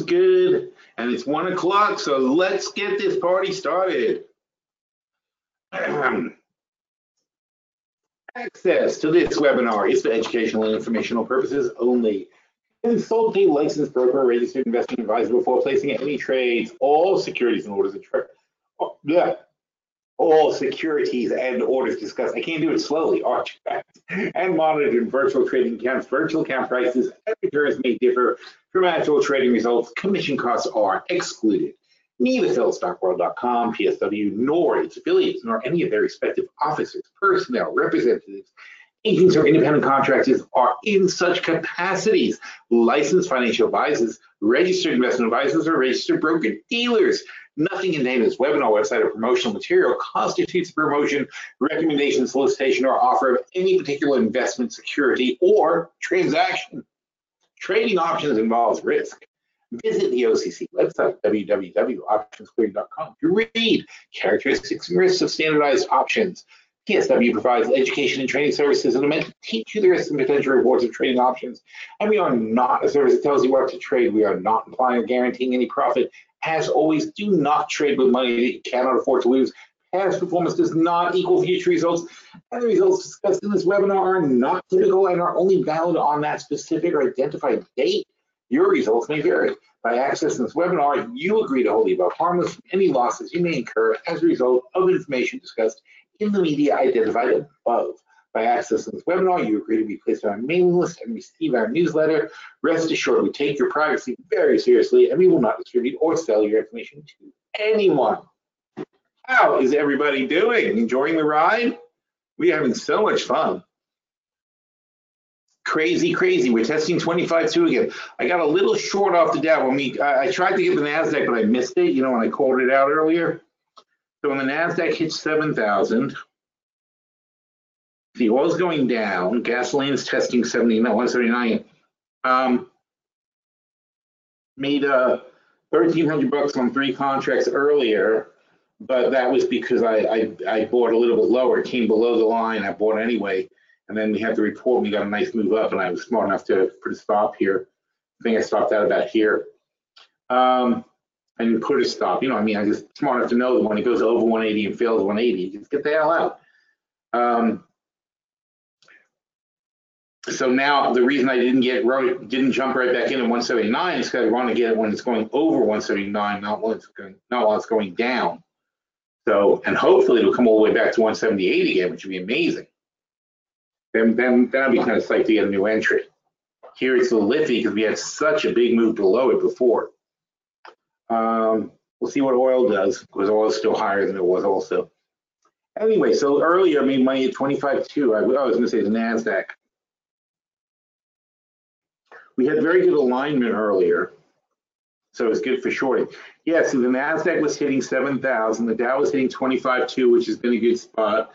Good, and it's 1 o'clock, so let's get this party started. Access to this webinar is for educational and informational purposes only. Consult a licensed broker or registered investment advisor before placing any trades. All securities and orders all securities and orders discussed. I can't do it slowly. And monitored in virtual trading accounts. Virtual account prices and returns may differ from actual trading results. Commission costs are excluded. Neither PhilStockWorld.com, PSW, nor its affiliates, nor any of their respective officers, personnel, representatives, agents, or independent contractors are in such capacities licensed financial advisors, registered investment advisors, or registered broker-dealers. Nothing in this webinar, website, or promotional material constitutes promotion, recommendation, solicitation, or offer of any particular investment, security, or transaction. Trading options involves risk. Visit the OCC website, www.optionsclearing.com, to read characteristics and risks of standardized options. PSW provides education and training services and are meant to teach you the risks and potential rewards of trading options. And we are not a service that tells you what to trade. We are not implying or guaranteeing any profit. As always, do not trade with money that you cannot afford to lose. Past performance does not equal future results, and the results discussed in this webinar are not typical and are only valid on that specific or identified date. Your results may vary. By accessing this webinar, you agree to hold yourself harmless from any losses you may incur as a result of information discussed in the media identified above. By accessing this webinar, you agree to be placed on our mailing list and receive our newsletter. Rest assured, we take your privacy very seriously, and we will not distribute or sell your information to anyone. How is everybody doing? Enjoying the ride? We're having so much fun. Crazy. We're testing 25.2 again. I got a little short off the Dow. I tried to get the NASDAQ, but I missed it, when I called it out earlier. So when the NASDAQ hit 7,000, the oil's going down. Gasoline's testing 179. Made $1,300 on 3 contracts earlier, but that was because I bought a little bit lower. It came below the line. I bought anyway. And then we had the report, and we got a nice move up, and I was smart enough to put a stop here. I think I stopped out about here. I didn't put a stop. I'm just smart enough to know that when it goes over 180 and fails 180, just get the hell out. So now the reason I didn't jump right back in at 179 is because I want to get it when it's going over 179, not while it's going down. So, and hopefully it'll come all the way back to 178 again, which would be amazing. Then I'd be kind of psyched to get a new entry. Here it's a little iffy because we had such a big move below it before. We'll see what oil does, because oil is still higher than it was also. Anyway, so earlier I made money at 25.2. I was going to say the NASDAQ. We had very good alignment earlier, so it's good for shorting. Yeah, so the NASDAQ was hitting 7,000. The Dow was hitting 25.2, which has been a good spot.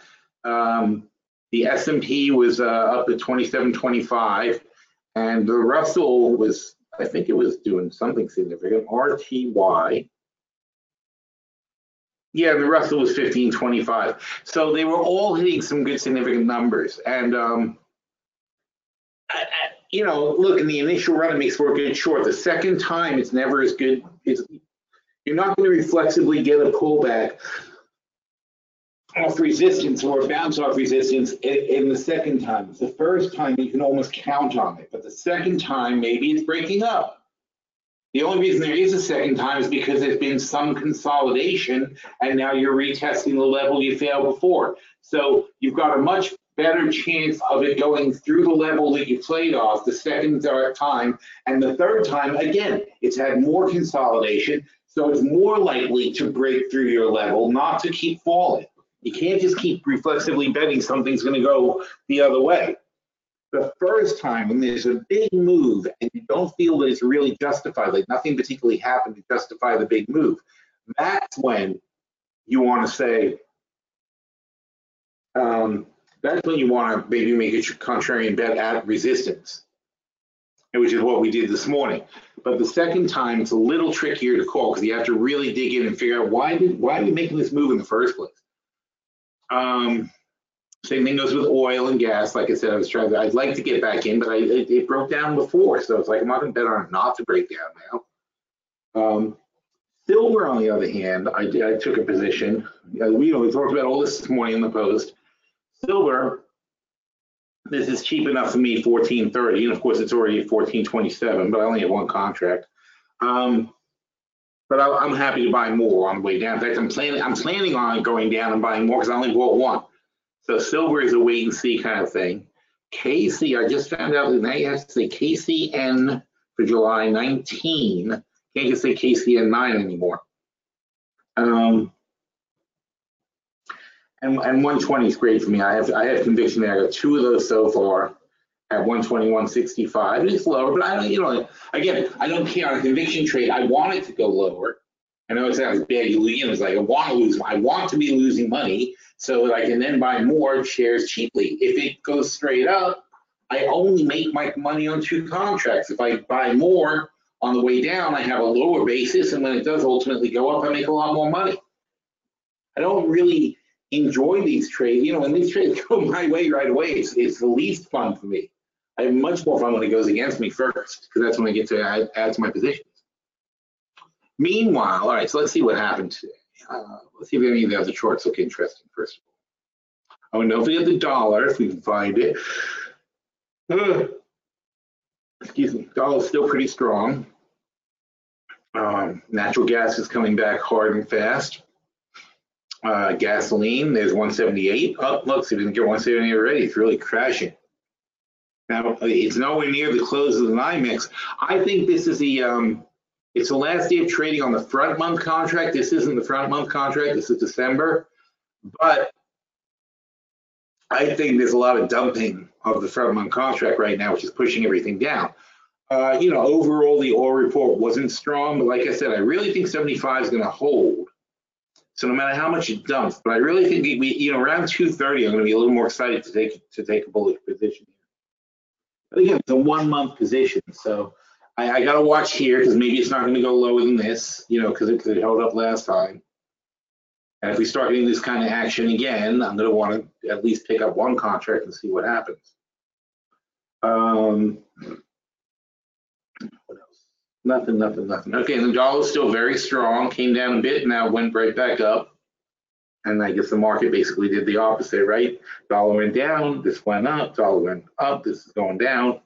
The S&P was up at 27.25, and the Russell was, I think it was doing something significant, RTY. Yeah, the Russell was 15.25. So they were all hitting some good significant numbers. And, look, in the initial run, it makes for a good short. The second time, it's never as good. You're not going to reflexively get a pullback off resistance or a bounce off resistance in the second time. It's the first time you can almost count on it, but the second time maybe it's breaking up. The only reason there is a second time is because there's been some consolidation and now you're retesting the level you failed before. So you've got a much better chance of it going through the level that you played off the second time, and the third time, again, it's had more consolidation, so it's more likely to break through your level, not to keep falling. You can't just keep reflexively betting something's going to go the other way. The first time when there's a big move and you don't feel that it's really justified, like nothing particularly happened to justify the big move, that's when you want to say, that's when you want to maybe make a contrarian bet at resistance, which is what we did this morning. But the second time, it's a little trickier to call because you have to really dig in and figure out why are we making this move in the first place. Same thing goes with oil and gas. Like I said, I'd like to get back in, but it broke down before. So it's like, I'm not going to bet on it not to break down now. Silver, on the other hand, I took a position. We talked about all this morning in the post. Silver, this is cheap enough for me, 14.30, and of course it's already 14.27, but I only have one contract. But I'm happy to buy more on the way down. In fact, I'm planning on going down and buying more because I only bought one. So silver is a wait and see kind of thing. KC, I just found out that now you have to say KCN for July 19. Can't just say KCN 9 anymore. And 120 is great for me. I have conviction there. I got two of those so far at 121.65. It's lower, but I don't, again, I don't care on a conviction trade. I want it to go lower. I know it sounds bad. It's like I want to be losing money so that I can then buy more shares cheaply. If it goes straight up, I only make my money on two contracts. If I buy more on the way down, I have a lower basis, and when it does ultimately go up, I make a lot more money. I don't really enjoy these trades. When these trades go my way right away, it's the least fun for me. I have much more fun when it goes against me first, because that's when I get to add to my positions. Meanwhile, all right, so let's see what happened today. Let's see if any of the other charts look interesting first of all. Oh, and don't forget the dollar, if we can find it. Excuse me, dollar's still pretty strong. Natural gas is coming back hard and fast. Gasoline, there's 178. Oh, look, so we didn't get 178 already. It's really crashing. Now, it's nowhere near the close of the NYMEX. I think this is it's the last day of trading on the front month contract. This isn't the front month contract. This is December. But I think there's a lot of dumping of the front month contract right now, which is pushing everything down. Overall, the oil report wasn't strong, but like I said, I really think 75 is going to hold. So no matter how much it dumps, but I really think we around 230, I'm going to be a little more excited to take a bullish position. But again, it's a 1 month position, so I got to watch here because maybe it's not going to go lower than this, because it held up last time. And if we start getting this kind of action again, I'm going to want to at least pick up one contract and see what happens. What else? Nothing. Okay, and the dollar's still very strong. Came down a bit, now went right back up. And I guess the market basically did the opposite, right? Dollar went down, this went up, dollar went up, this is going down.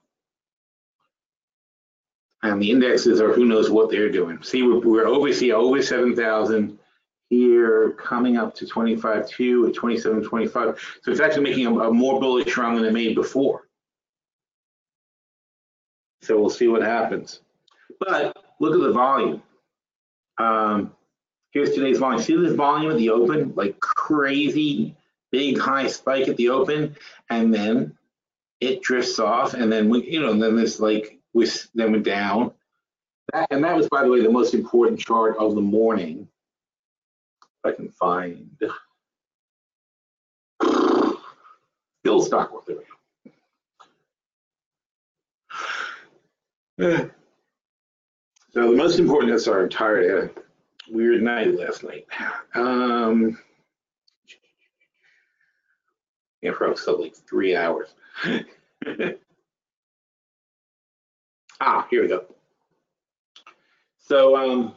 And the indexes are who knows what they're doing. See, we're over 7,000 here, coming up to 25.2 at 27.25. So it's actually making a more bullish run than it made before. So we'll see what happens. But look at the volume. Here's today's volume. See this volume at the open? Like crazy, big high spike at the open, and then it drifts off, and then then this then went down. And that was, by the way, the most important chart of the morning. If I can find still stock worth it. So the most important, sorry, I'm tired. I had a weird night last night. Yeah, probably still like 3 hours. Here we go. So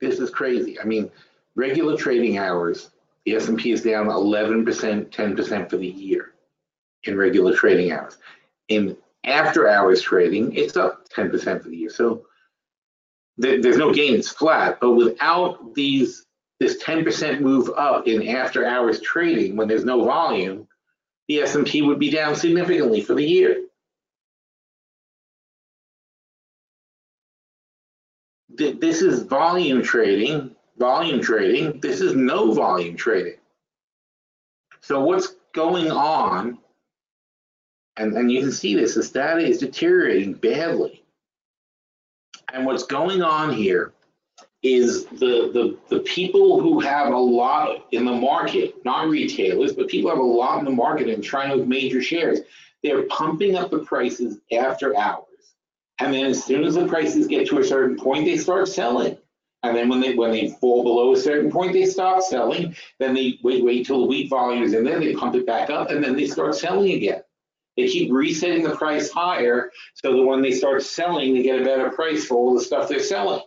this is crazy. I mean, regular trading hours, the S&P is down 11%, 10% for the year in regular trading hours. In after hours trading, it's up 10% for the year. So there's no gain, it's flat. But without this 10% move up in after hours trading, when there's no volume, the S&P would be down significantly for the year. This is volume trading. This is no volume trading. So what's going on? And you can see this, data is deteriorating badly. And what's going on here is the people who have a lot in the market, not retailers, but people have a lot in the market and trying to major shares, they're pumping up the prices after hours. And then as soon as the prices get to a certain point, they start selling. And then when they fall below a certain point, they stop selling. Then they wait till the weak volume is in there, they pump it back up, and then they start selling again. They keep resetting the price higher so that when they start selling, they get a better price for all the stuff they're selling.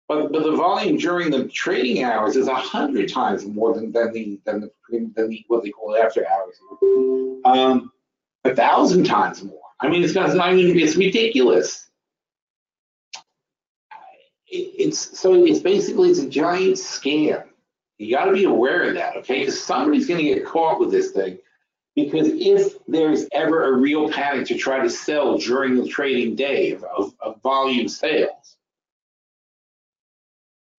But the volume during the trading hours is 100 times more than the what they call after hours. 1,000 times more. I mean, it's ridiculous. It's basically a giant scam. You got to be aware of that, okay? Because somebody's going to get caught with this thing. Because if there's ever a real panic to try to sell during the trading day of volume sales,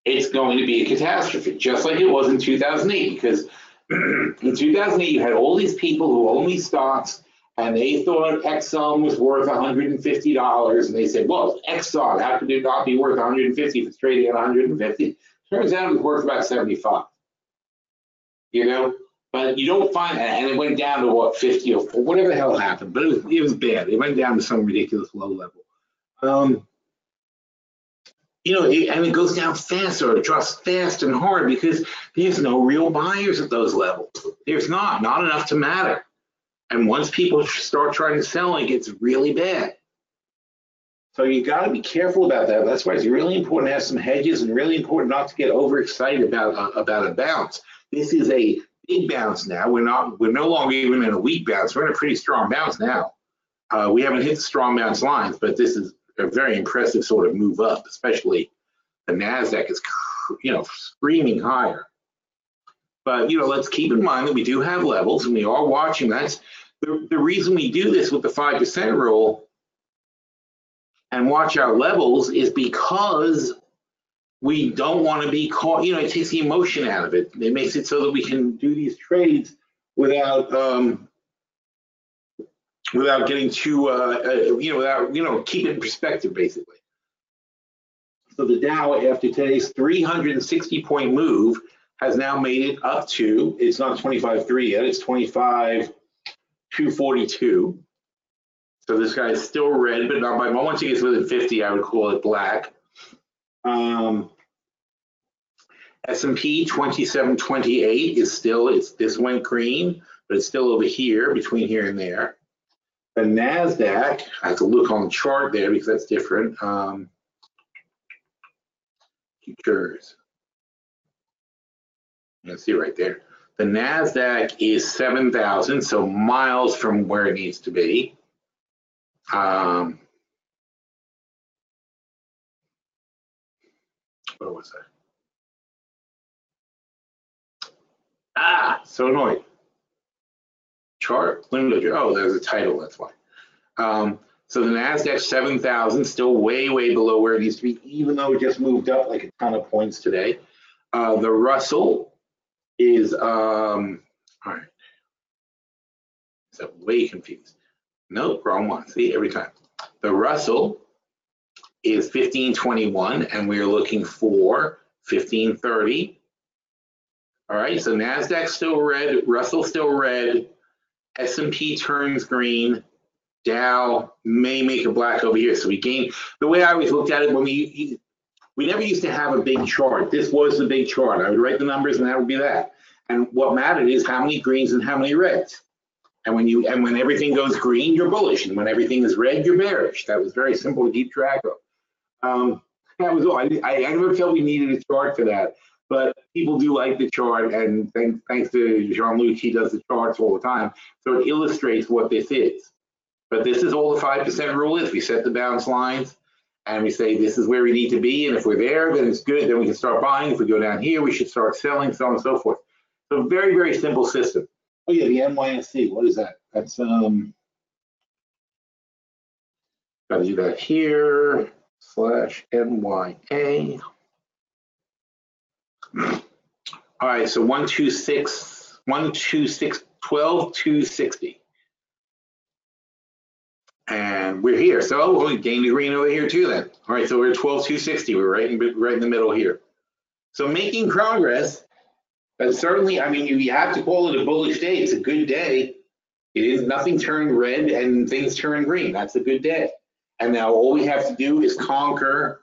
it's going to be a catastrophe, just like it was in 2008. Because in 2008, you had all these people who owned these stocks, and they thought Exxon was worth $150, and they said, well, Exxon, how could it not be worth $150 if it's trading at $150? Turns out it was worth about $75, you know? But you don't find, and it went down to what, 50 or whatever the hell happened, but it was bad. It went down to some ridiculous low level. You know, and it goes down fast, or it drops fast and hard because there's no real buyers at those levels. There's not enough to matter. And once people start trying to sell, it gets really bad. So you got to be careful about that. That's why it's really important to have some hedges, and really important not to get overexcited about a bounce. This is a big bounce now. We're no longer even in a weak bounce. We're in a pretty strong bounce now. We haven't hit the strong bounce lines, but this is a very impressive sort of move up, especially the NASDAQ is, you know, screaming higher. But, you know, let's keep in mind that we do have levels, and we are watching. That's the reason we do this with the 5% rule and watch our levels, is because we don't want to be caught. You know, it takes the emotion out of it. It makes it so that we can do these trades without getting too, you know, without, you know, keep it in perspective, basically. So the Dow, after today's 360-point move, has now made it up to, it's not 25.3 yet, it's 25.242. So this guy is still red, but not by, once he gets within 50, I would call it black. S&P 2728 is still, this went green, but it's still over here, between here and there. The NASDAQ, I have to look on the chart there because that's different. Futures. You can see right there. The NASDAQ is 7,000, so miles from where it needs to be. What was that? So annoying. Chart, window, oh, there's a title, that's why. So the NASDAQ 7,000, still way, way below where it needs to be, even though it just moved up like a ton of points today. The Russell is, all right. So way confused. Nope, wrong one. See, every time. The Russell is 1521, and we're looking for 1530. All right, so NASDAQ still red, Russell still red, S&P turns green, Dow may make a black over here. So we gain, the way I always looked at it, when we never used to have a big chart. This was the big chart. I would write the numbers and that would be that. And what mattered is how many greens and how many reds. And when everything goes green, you're bullish. And when everything is red, you're bearish. That was very simple to keep track of. That was all. I never felt we needed a chart for that. But people do like the chart, and thanks to Jean-Luc, he does the charts all the time. So it illustrates what this is. But this is all the 5% rule is. We set the bounce lines, and we say this is where we need to be. And if we're there, then it's good. Then we can start buying. If we go down here, we should start selling, so on and so forth. So very, very simple system. Oh yeah, the NYSE. What is that? That's got to do that here /NYA. All right, so 12,260. And we're here. So we gained a green over here too then. All right, so we're at 12,260. We're right in the middle here. So making progress, but certainly, I mean, you have to call it a bullish day. It's a good day. It is, nothing turned red and things turn green. That's a good day. And now all we have to do is conquer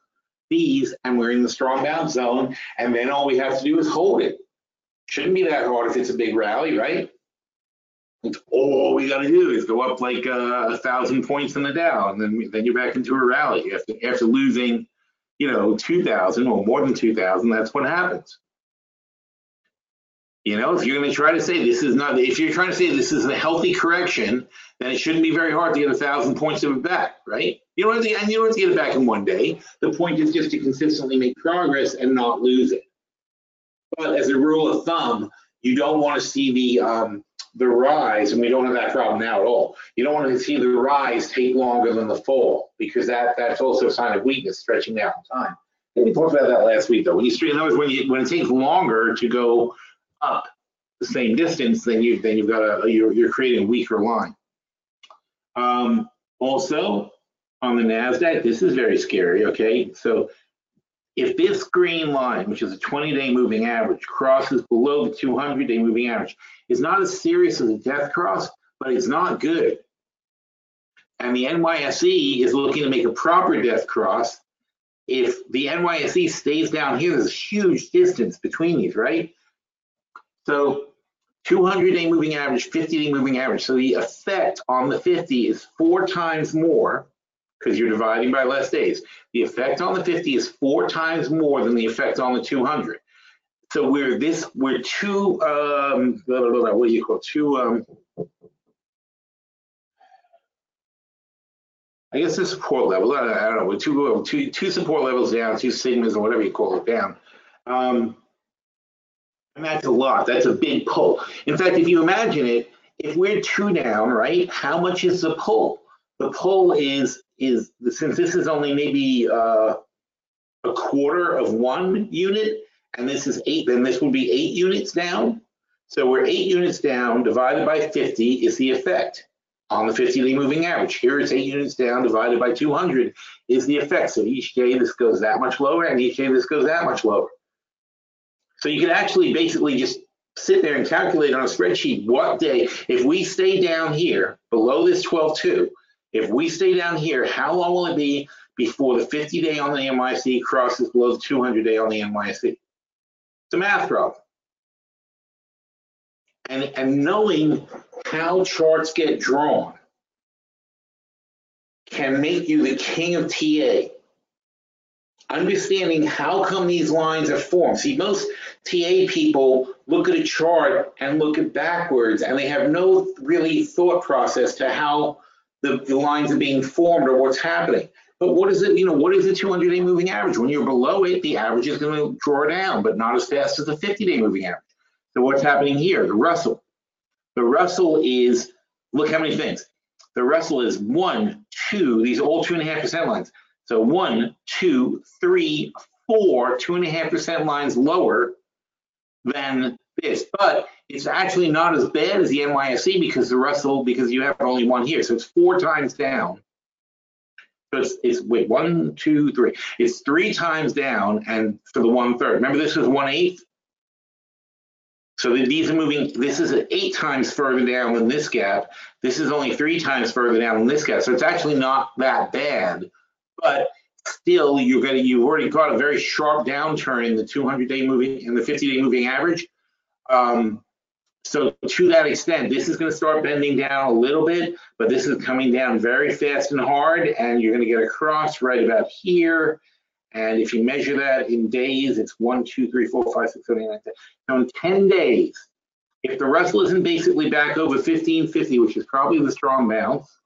these, and we're in the strong bounce zone, and then all we have to do is hold it. Shouldn't be that hard if it's a big rally, right? All we got to do is go up like 1,000 points in the Dow, and then you're back into a rally after losing, 2,000 or more than 2,000. That's what happens. If you're going to try to say this is not, if you're trying to say this is a healthy correction, then it shouldn't be very hard to get 1,000 points of it back, right? You don't have to, and you don't have to get it back in one day. The point is just to consistently make progress and not lose it. But as a rule of thumb, you don't want to see the rise, and we don't have that problem now at all. You don't want to see the rise take longer than the fall, because that's also a sign of weakness, stretching out in time. We talked about that last week, though. When it takes longer to go up the same distance, then you've got you're creating a weaker line. Also, on the NASDAQ, this is very scary. Okay, so if this green line, which is a 20-day moving average, crosses below the 200-day moving average, it's not as serious as a death cross, but it's not good. And the NYSE is looking to make a proper death cross. If the NYSE stays down here, there's a huge distance between these, right? So 200-day moving average, 50-day moving average. So the effect on the 50 is 4 times more, because you're dividing by less days. The effect on the 50 is 4 times more than the effect on the 200. So we're two, what do you call it? I guess the support level, I don't know, we're two support levels down, 2 sigmas or whatever you call it down. And that's a lot, that's a big pull. In fact, if you imagine it, if we're 2 down, right, how much is the pull? The pull is since this is only maybe a quarter of 1 unit, and this is 8, then this would be 8 units down. So we're 8 units down, divided by 50 is the effect on the 50-day moving average. Here it's 8 units down, divided by 200 is the effect. So each day this goes that much lower, and each day this goes that much lower. So you can actually basically just sit there and calculate on a spreadsheet what day, if we stay down here below this 12.2, if we stay down here, how long will it be before the 50-day on the NYSE crosses below the 200-day on the NYSE? It's a math problem. And knowing how charts get drawn can make you the king of TA. Understanding how come these lines are formed. See, most TA people look at a chart and look at backwards, and they have no really thought process to how the lines are being formed or what's happening. But what is it, what is the 200-day moving average? When you're below it, the average is going to draw down, but not as fast as the 50-day moving average. So what's happening here? The Russell. The Russell is, look how many things. The Russell is 1, 2, these are all 2.5% lines. So 1, 2, 3, 4, 2.5% lines lower than this. But it's actually not as bad as the NYSE because the Russell, because you have only 1 here. So it's 4 times down. So it's wait, 1, 2, 3. It's 3 times down, and for the 1/3. Remember, this was 1/8. So these are moving. This is 8 times further down than this gap. This is only 3 times further down than this gap. So it's actually not that bad, but still, you've already got a very sharp downturn in the 200-day moving and the 50-day moving average. So to that extent, this is going to start bending down a little bit, but this is coming down very fast and hard, and you're going to get a cross right about here. And if you measure that in days, it's 1, 2, 3, 4, 5, 6, 7, 8, 9, 10. So in 10 days, if the Russell isn't basically back over 1550, which is probably the strong bounce,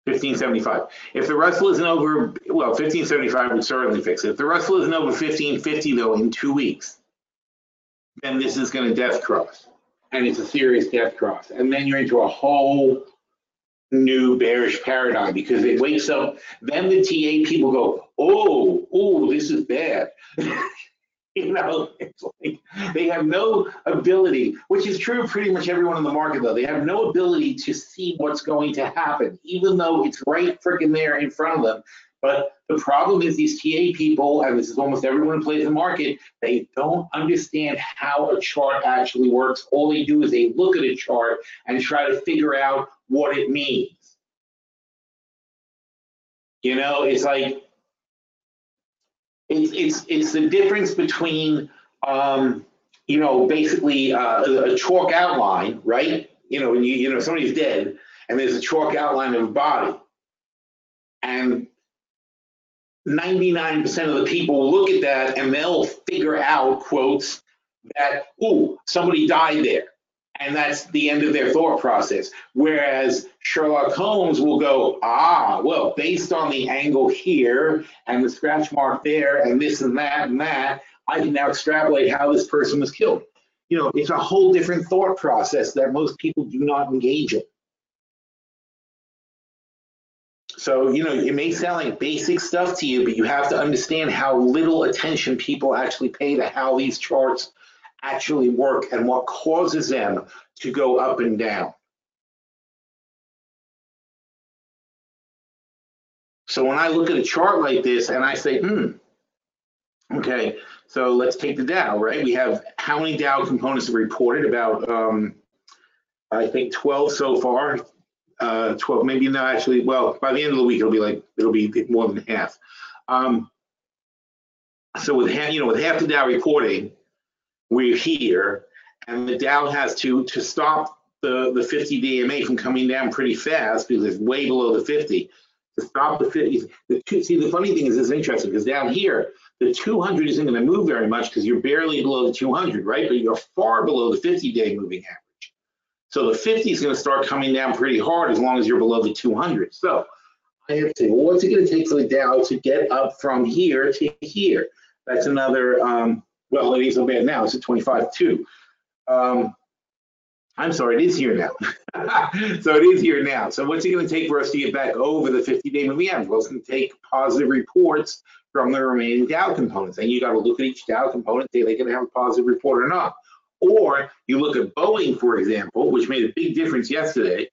$15.75. If the Russell isn't over, well, $15.75 would certainly fix it. If the Russell isn't over $15.50 though in 2 weeks, then this is going to death cross, and it's a serious death cross. And then you're into a whole new bearish paradigm because it wakes up. Then the TA people go, oh, this is bad. It's like they have no ability, which is true of pretty much everyone in the market, though. They have no ability to see what's going to happen, even though it's right freaking there in front of them. But the problem is these TA people, and this is almost everyone who plays the market, they don't understand how a chart actually works. All they do is they look at a chart and try to figure out what it means. It's like, it's the difference between, basically a chalk outline, right? When somebody's dead and there's a chalk outline of a body, and 99% of the people will look at that and they'll figure out, quotes, that, ooh, somebody died there. And that's the end of their thought process. Whereas Sherlock Holmes will go, well, based on the angle here and the scratch mark there and this and that, I can now extrapolate how this person was killed. It's a whole different thought process that most people do not engage in. So, it may sound like basic stuff to you, but you have to understand how little attention people actually pay to how these charts actually work and what causes them to go up and down. So when I look at a chart like this and I say, okay, so let's take the Dow, right? We have how many Dow components have reported? About, I think 12 so far. 12, maybe not actually. Well, by the end of the week, it'll be more than half. So with half the Dow reporting, we're here, and the Dow has to stop the 50 DMA from coming down pretty fast because it's way below the 50. To stop the 50, the funny thing is, it's interesting because down here, the 200 isn't going to move very much because you're barely below the 200, right? But you're far below the 50-day moving average. So the 50 is going to start coming down pretty hard as long as you're below the 200. So I have to say, well, what's it going to take for the Dow to get up from here to here? That's another, well, it ain't so bad now. It's at 25.2. I'm sorry, it is here now. So it is here now. So what's it going to take for us to get back over the 50-day moving average? Well, it's going to take positive reports from the remaining Dow components. And you got to look at each Dow component, say they're going to have a positive report or not. Or you look at Boeing, for example, which made a big difference yesterday.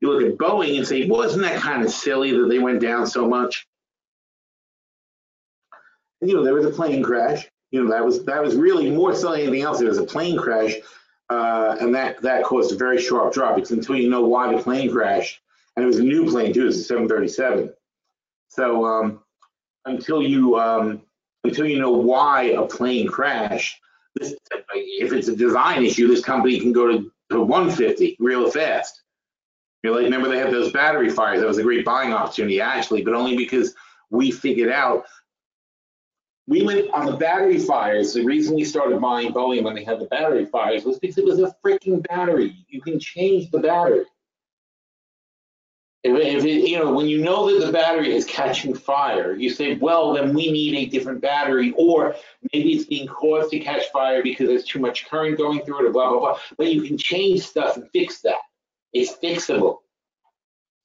You look at Boeing and say, wasn't that kind of silly that they went down so much? And, there was a plane crash. That was really more silly than anything else. There was a plane crash, and that caused a very sharp drop. Because until you know why the plane crashed, and it was a new plane too, it was a 737. So until you know why a plane crashed, if it's a design issue, this company can go to 150 real fast. Remember they had those battery fires. That was a great buying opportunity actually, but only because we figured out. We went on the battery fires. The reason we started buying Boeing when they had the battery fires was because it was a freaking battery. You can change the battery. If it, when you know that the battery is catching fire, you say, well, then we need a different battery, or maybe it's being caused to catch fire because there's too much current going through it, or blah, blah, blah. But you can change stuff and fix that. It's fixable.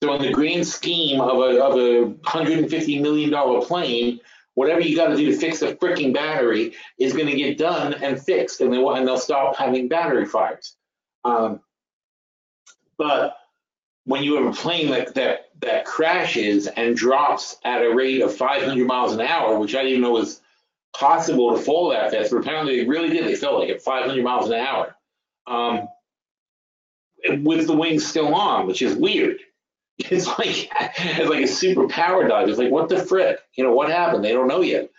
So in the grand scheme of a $150 million plane, whatever you got to do to fix a freaking battery is going to get done and fixed, and they'll stop having battery fires. But when you have a plane that crashes and drops at a rate of 500 miles an hour, which I didn't even know was possible to fall that fast, but apparently they really did. They fell like at 500 miles an hour with the wings still on, which is weird. It's like a super power dive. It's like, what the frick? What happened? They don't know yet.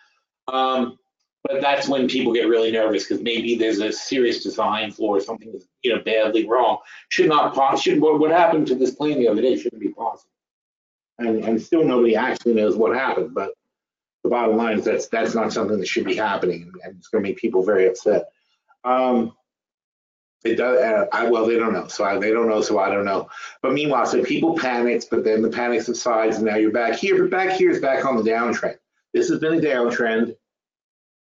But that's when people get really nervous because maybe there's a serious design flaw or something is badly wrong. What happened to this plane the other day shouldn't be possible. And still nobody actually knows what happened. But the bottom line is that's not something that should be happening, and it's going to make people very upset. It does. Well, they don't know, so they don't know, so I don't know. But meanwhile, so people panicked, but then the panic subsides, and now you're back here. But back here is back on the downtrend. This has been a downtrend,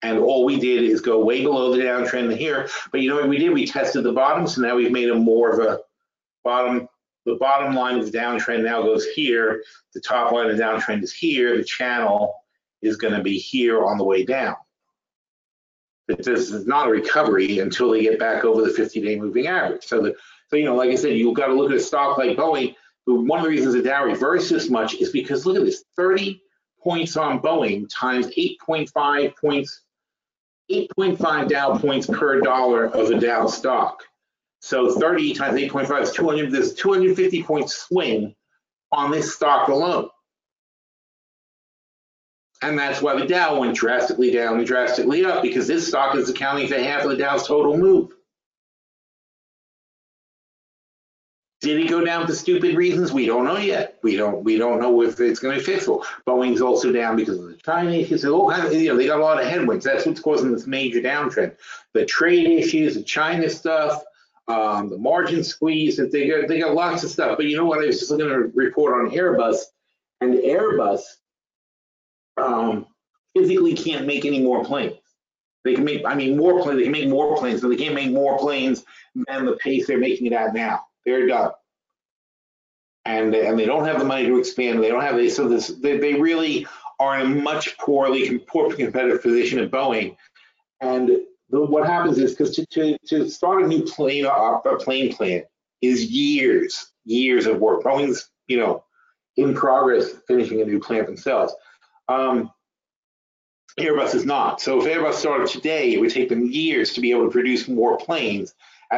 and all we did is go way below the downtrend here. But you know what we did? We tested the bottom, so now we've made a more of a bottom. The bottom line of the downtrend now goes here. The top line of the downtrend is here. The channel is going to be here on the way down. This is not a recovery until they get back over the 50-day moving average. So like I said, you've got to look at a stock like Boeing. One of the reasons the Dow reversed this much is because look at this: 30 points on Boeing times 8.5 points, 8.5 Dow points per dollar of the Dow stock. So 30 times 8.5 is 200. There's a 250 point swing on this stock alone. And that's why the Dow went drastically down and drastically up, because this stock is accounting for half of the Dow's total move. Did it go down for stupid reasons? We don't know yet. We don't know if it's going to be fixable. Boeing's also down because of the China issues. All kinds of, they got a lot of headwinds. That's what's causing this major downtrend. The trade issues, the China stuff, the margin squeeze. They got lots of stuff. But you know what? I was just looking at a report on Airbus, and Airbus physically can't make any more planes. They can make, more planes. They can make more planes, but they can't make more planes than the pace they're making it at now. They're done, and they don't have the money to expand. They don't have they really are in a much poor competitive position at Boeing. And what happens is, because to start a new plane plant is years of work. Boeing's in progress finishing a new plant themselves. Airbus is not. So if Airbus started today, it would take them years to be able to produce more planes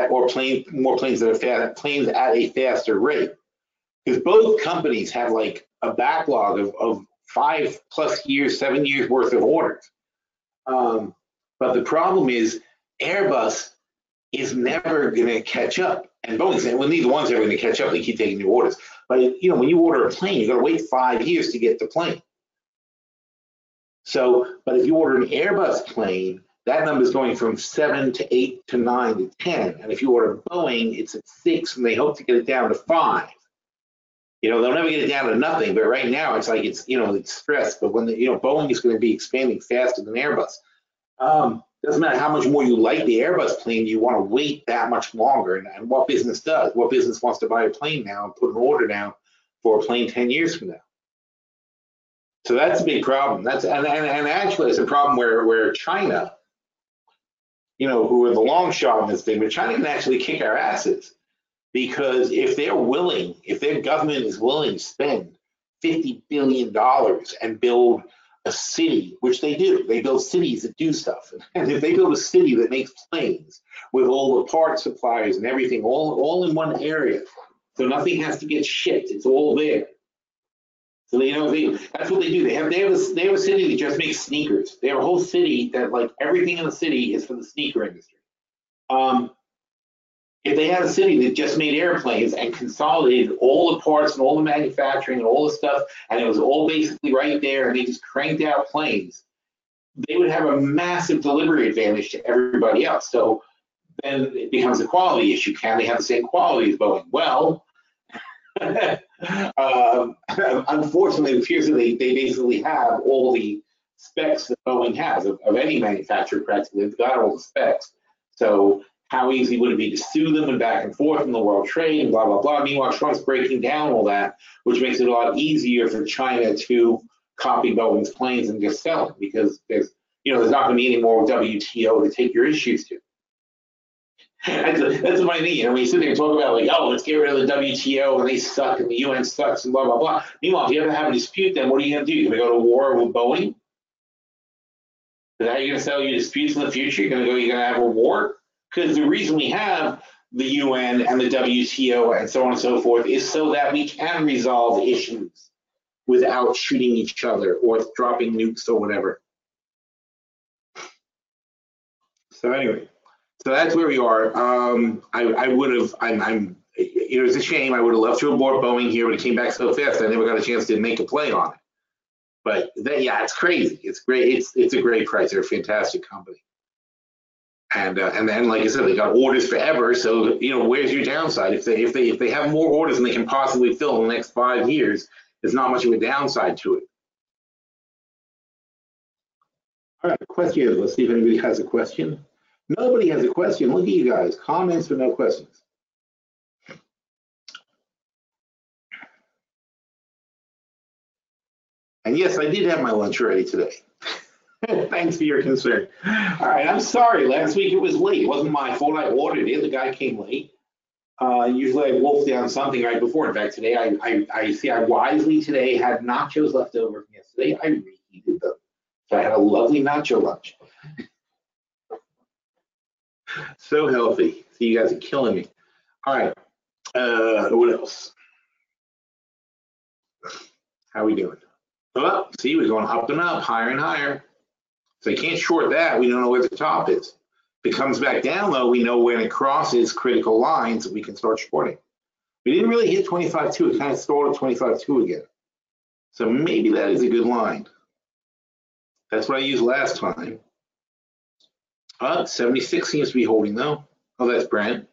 more planes at a faster rate. Because both companies have like a backlog of 5+ years, 7 years worth of orders. But the problem is Airbus is never going to catch up. And Boeing's saying, well, neither one's ever going to catch up. They keep taking new orders. But when you order a plane, you got to wait 5 years to get the plane. So, but if you order an Airbus plane, that number is going from 7 to 8 to 9 to 10. And if you order Boeing, it's at 6, and they hope to get it down to 5. They'll never get it down to nothing, but right now it's like it's stressed. But when Boeing is going to be expanding faster than Airbus. Doesn't matter how much more you like the Airbus plane, you want to wait that much longer. And what business does? What business wants to buy a plane now and put an order down for a plane 10 years from now? So that's a big problem. And actually it's a problem where China, who are the long shot in this thing, but China can actually kick our asses, because if their government is willing to spend $50 billion and build a city, which they do, they build cities that do stuff. And if they build a city that makes planes with all the parts suppliers and everything all in one area, so nothing has to get shipped, it's all there. So that's what they do. They have a city that just makes sneakers. They have a whole city that, like, everything in the city is for the sneaker industry. If they had a city that just made airplanes and consolidated all the parts and all the manufacturing and all the stuff, and it was all basically right there, and they just cranked out planes, they would have a massive delivery advantage to everybody else. So then it becomes a quality issue. Can they have the same quality as Boeing? Well, unfortunately, it appears that they basically have all the specs that Boeing has of any manufacturer. Practically, they've got all the specs. So how easy would it be to sue them and back and forth in the world trade and blah, blah, blah. Meanwhile, Trump's breaking down all that, which makes it a lot easier for China to copy Boeing's planes and just sell them, because there's not going to be any more WTO to take your issues to. That's the funny thing, when you sit there and talk about, like, oh, let's get rid of the WTO and they suck and the UN sucks and blah, blah, blah. Meanwhile, if you ever have a dispute, then what are you going to do? You're going to go to war with Boeing? Is that how you're going to settle your disputes in the future? You're going to have a war? Because the reason we have the UN and the WTO and so on and so forth is so that we can resolve issues without shooting each other or dropping nukes or whatever. So anyway, so that's where we are. It's a shame. I would have loved to have bought Boeing here, but it came back so fast I never got a chance to make a play on it. But it's crazy. It's great. It's a great price. They're a fantastic company. And then, like I said, they got orders forever. So where's your downside? If they have more orders than they can possibly fill in the next 5 years, there's not much of a downside to it. All right, questions. Let's see if anybody has a question. Nobody has a question. Look at you guys. Comments or no questions. And yes, I did have my lunch ready today. Thanks for your concern. All right, I'm sorry. Last week it was late. It wasn't my fault. I ordered it. The guy came late. Usually I wolf down something right before. In fact, today I wisely today had nachos left over from yesterday. I reheated them. So I had a lovely nacho lunch. So healthy. See, you guys are killing me. All right. What else? How are we doing? Oh, see, we're going up and up, higher and higher. So you can't short that. We don't know where the top is. If it comes back down, though, we know when it crosses critical lines, we can start shorting. We didn't really hit 25.2. It kind of stalled at 25.2 again. So maybe that is a good line. That's what I used last time. 76 seems to be holding, though. Oh, that's Brent.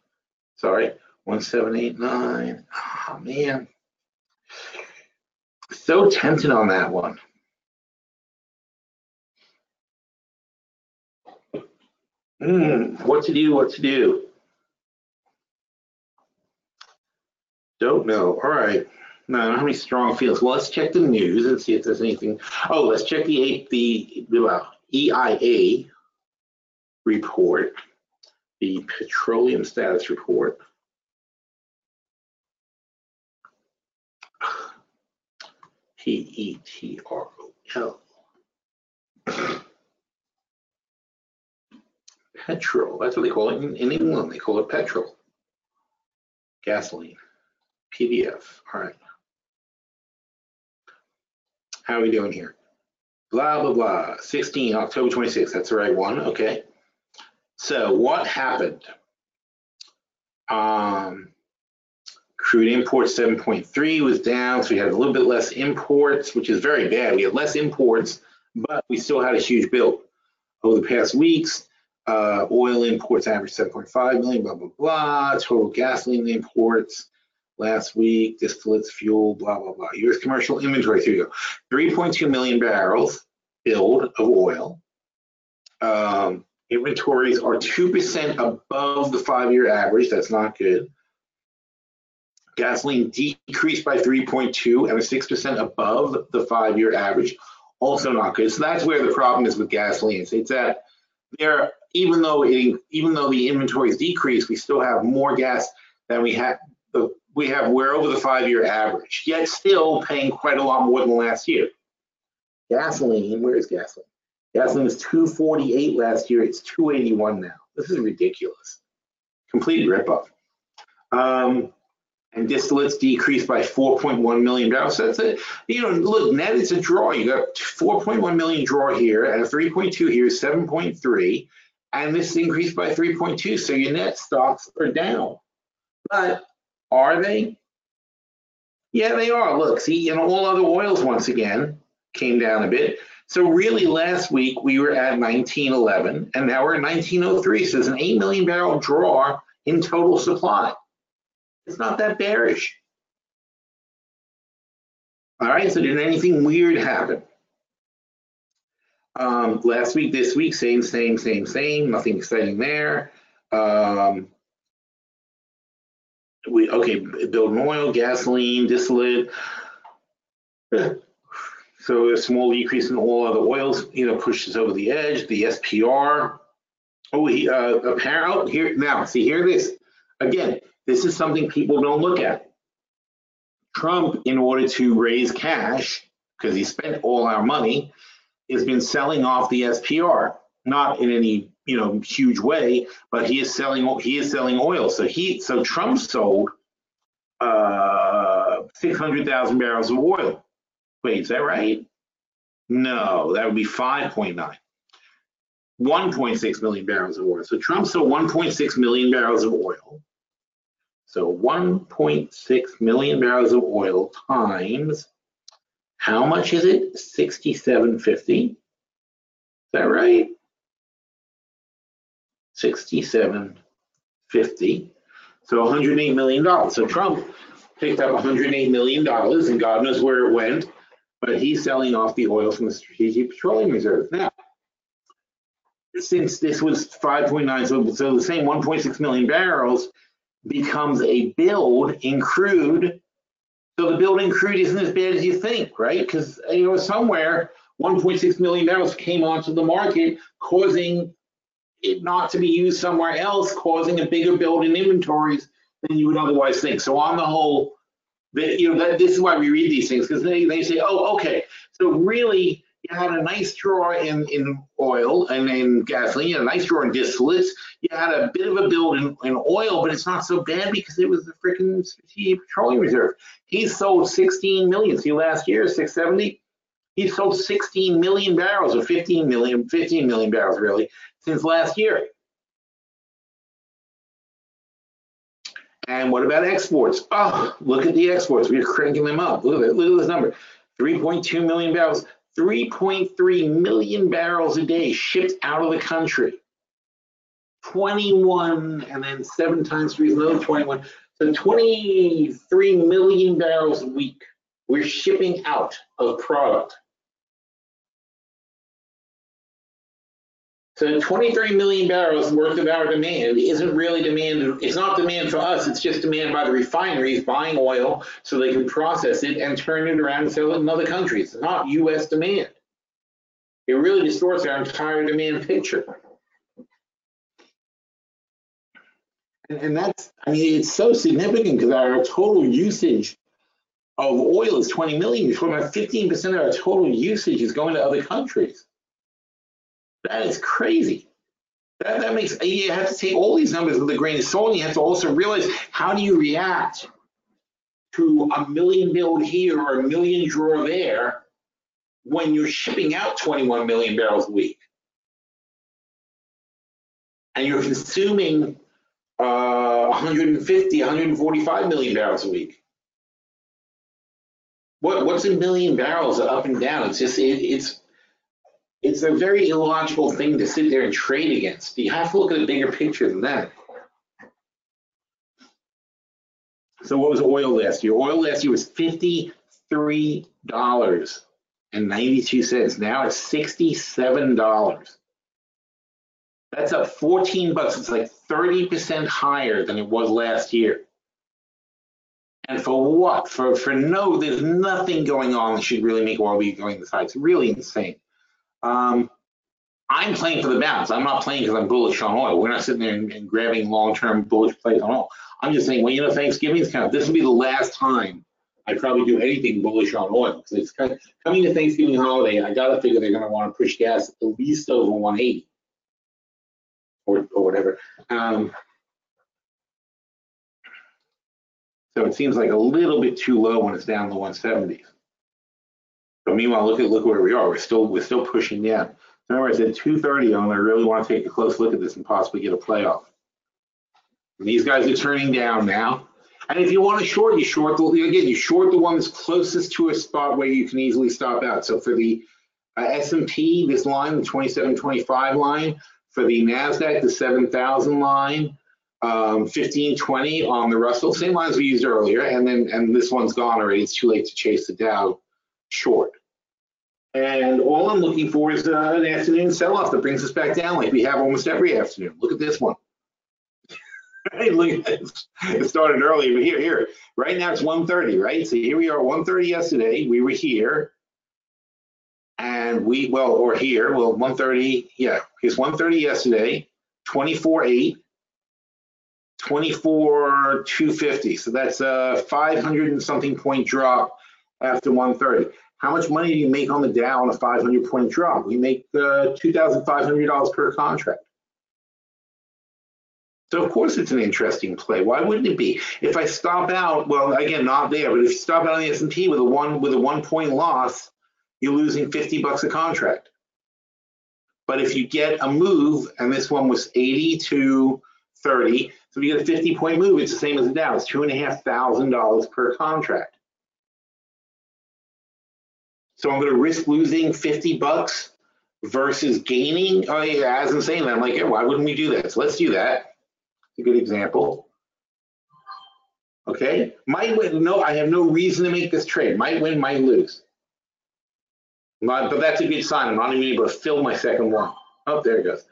Sorry. 1789. Oh, man. So tempted on that one. What to do? Don't know. All right. No, I don't have any strong feelings. Well, let's check the news and see if there's anything. Oh, let's check the EIA report, the petroleum status report. PETROL. Petrol. That's what they call it in England. They call it petrol. Gasoline. PDF. All right. How are we doing here? Blah, blah, blah. 16, October 26th. That's the right one. Okay. So what happened? Crude imports 7.3 was down. So we had a little bit less imports, which is very bad. We had less imports, but we still had a huge build. Over the past weeks, oil imports averaged 7.5 million, blah, blah, blah. Total gasoline imports last week, distillates, fuel, blah, blah, blah. U.S. commercial inventory, here you go. 3.2 million barrels build of oil. Inventories are 2% above the 5-year average. That's not good. Gasoline decreased by 3.2 and 6% above the 5-year average. Also not good. So that's where the problem is with gasoline. It's that there, even though the inventories decrease, we still have more gas than we have. We're over the 5-year average, yet still paying quite a lot more than last year. Gasoline, where is gasoline? Gasoline was $2.48 last year. It's $2.81 now. This is ridiculous. Complete ripoff. And distillates decreased by 4.1 million barrels. So that's it. Look, net it's a draw. You got 4.1 million draw here, and a 3.2 here is 7.3, and this increased by 3.2. So your net stocks are down. But are they? Yeah, they are. Look, see, all other oils once again came down a bit. So really last week we were at 1911 and now we're at 1903. So there's an 8 million barrel draw in total supply. It's not that bearish. All right, so did anything weird happen? Last week, this week, same, nothing exciting there. Building oil, gasoline, distillate. So a small decrease in all other oils, pushes over the edge. The SPR. Apparent here now. See here, this again. This is something people don't look at. Trump, in order to raise cash, because he spent all our money, has been selling off the SPR. Not in any huge way, but he is selling oil. So Trump sold 600,000 barrels of oil. Wait, is that right? No, that would be 5.9. 1.6 million barrels of oil. So Trump sold 1.6 million barrels of oil. So 1.6 million barrels of oil times, how much is it? 67.50. Is that right? 67.50. So $108 million. So Trump picked up $108 million, and God knows where it went, but he's selling off the oil from the Strategic Petroleum Reserve. Now, since this was 5.9, so the same 1.6 million barrels becomes a build in crude. So the build in crude isn't as bad as you think, right? Because somewhere 1.6 million barrels came onto the market, causing it not to be used somewhere else, causing a bigger build in inventories than you would otherwise think. So on the whole, this is why we read these things, because they say, oh, okay, so really you had a nice draw in oil and in gasoline, a nice draw in distillates. You had a bit of a build in oil, but it's not so bad because it was the freaking Strategic Petroleum Reserve. He sold 16 million. See, last year, 670. He's sold 16 million barrels or 15 million barrels really since last year. And what about exports? Oh, look at the exports. We're cranking them up. Look at this number. 3.2 million barrels, 3.3 million barrels a day shipped out of the country. 21, and then 7 times 3 is another 21. So 23 million barrels a week we're shipping out of product. So 23 million barrels worth of our demand isn't really demand. It's not demand for us. It's just demand by the refineries buying oil so they can process it and turn it around and sell it in other countries. It's not U.S. demand. It really distorts our entire demand picture. And that's, I mean, it's so significant because our total usage of oil is 20 million. You're talking about 15% of our total usage is going to other countries. That is crazy. That makes, you have to take all these numbers with a grain of salt, and you have to also realize, how do you react to a million build here or a million draw there when you're shipping out 21 million barrels a week? And you're consuming 150, 145 million barrels a week. What's a million barrels up and down? It's just, it's a very illogical thing to sit there and trade against. You have to look at a bigger picture than that. So what was oil last year? Oil last year was $53.92. Now it's $67. That's up 14 bucks. It's like 30% higher than it was last year. And for what? For no, there's nothing going on that should really make oil be going this high. It's really insane. I'm playing for the bounce. I'm not playing because I'm bullish on oil. We're not sitting there and grabbing long-term bullish plays on oil. I'm just saying, well, you know, Thanksgiving is kind of, this will be the last time I probably do anything bullish on oil, because it's kind of coming to Thanksgiving holiday. I gotta figure they're going to want to push gas at least over 180 or whatever. So it seems like a little bit too low when it's down in the 170s. But meanwhile, look where we are. We're still pushing down. Remember, I said 230 on. I really want to take a close look at this and possibly get a playoff. And these guys are turning down now. And if you want to short, you short the one that's closest to a spot where you can easily stop out. So for the S&P, this line, the 2725 line. For the NASDAQ, the 7,000 line. 1520 on the Russell, same lines we used earlier. And this one's gone already. It's too late to chase the Dow short. And all I'm looking for is an afternoon sell-off that brings us back down like we have almost every afternoon. Look at this one. Look at this. It started early, but here. Right now it's 1:30, right? So here we are, 1:30 yesterday. We were here. And 1:30, yeah. It's 1:30 yesterday, 24.8, 24,250. So that's a 500 and something point drop after 1:30. How much money do you make on the Dow on a 500 point drop? We make $2,500 per contract. So of course it's an interesting play. Why wouldn't it be? If I stop out, well, again, not there, but if you stop out on the S&P with a 1 point loss, you're losing 50 bucks a contract. But if you get a move, and this one was 80 to 30, so if you get a 50 point move, it's the same as the Dow. It's $2,500 per contract. So I'm going to risk losing 50 bucks versus gaining. Oh yeah, as I'm saying that, I'm like, yeah, why wouldn't we do that? So let's do that. A good example. Okay, might win. No, I have no reason to make this trade. Might win, might lose. But that's a good sign. I'm not even able to fill my second one. Oh, there it goes.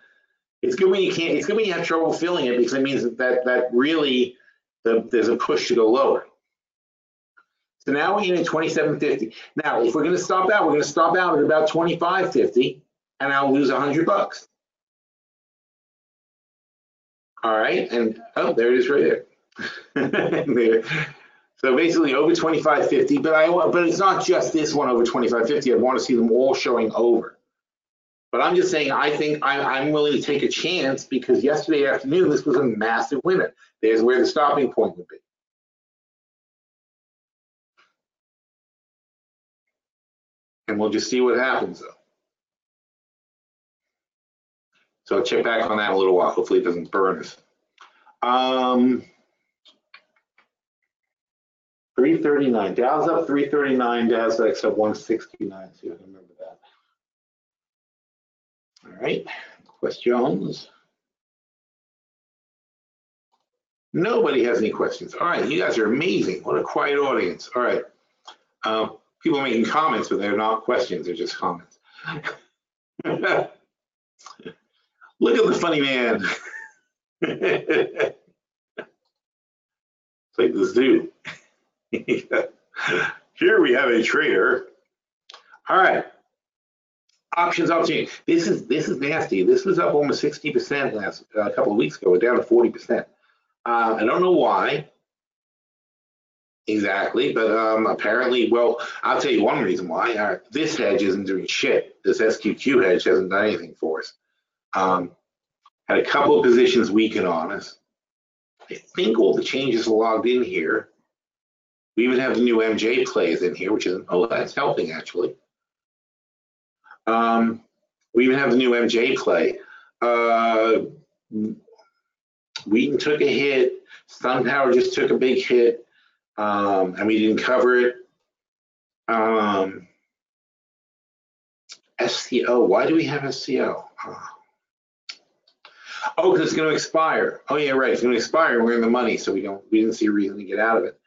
It's good when you can't. It's good when you have trouble filling it, because it means that really there's a push to go lower. So now we're in at 27.50. Now, if we're going to stop out, we're going to stop out at about 25.50, and I'll lose 100 bucks. All right, and oh, there it is right there. There. So basically over 25.50, but it's not just this one over 25.50. I want to see them all showing over. But I'm just saying, I think I'm willing to take a chance, because yesterday afternoon this was a massive winner. There's where the stopping point would be. and we'll just see what happens though. So I'll check back on that in a little while. Hopefully it doesn't burn us. 339. Dow's up 339. Nasdaq's up 169. See if I can remember that. All right. Questions? Nobody has any questions. All right. You guys are amazing. What a quiet audience. All right. People are making comments, but they're not questions. They're just comments. Look at the funny man. It's like the zoo. Here we have a trader. All right. Options opportunity. This is nasty. This was up almost 60% last a couple of weeks ago. We're down to 40%. I don't know why exactly, but apparently, well, I'll tell you one reason why. This hedge isn't doing shit. This SQQ hedge hasn't done anything for us. Had a couple of positions weaken on us. I think all the changes are logged in here. We even have the new MJ plays in here, which is, oh, that's helping actually. We even have the new MJ play. Wheaton took a hit. SunPower just took a big hit, and we didn't cover it. SCO, why do we have SCO? Oh, because it's going to expire. Oh yeah, right. It's going to expire. We're in the money, so we didn't see a reason to get out of it.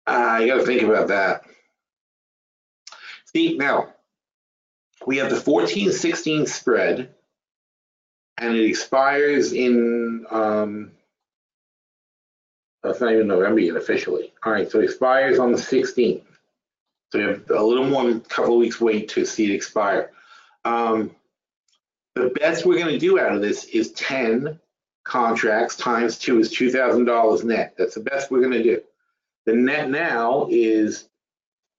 You got to think about that. See, now we have the 14-16 spread, and it expires in. It's not even November yet officially. All right, so it expires on the 16th. So you have a little more than a couple of weeks wait to see it expire. The best we're going to do out of this is 10 contracts times 2 is $2,000 net. That's the best we're going to do. The net now is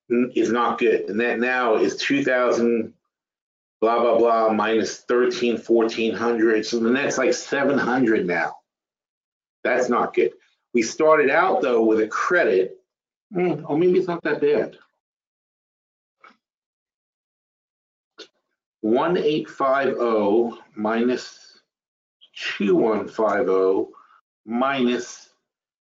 not good. The net now is 2,000 blah blah blah minus 1,400. So the net's like 700 now. That's not good. We started out though with a credit. Oh, maybe it's not that bad. 1850 minus 2150 minus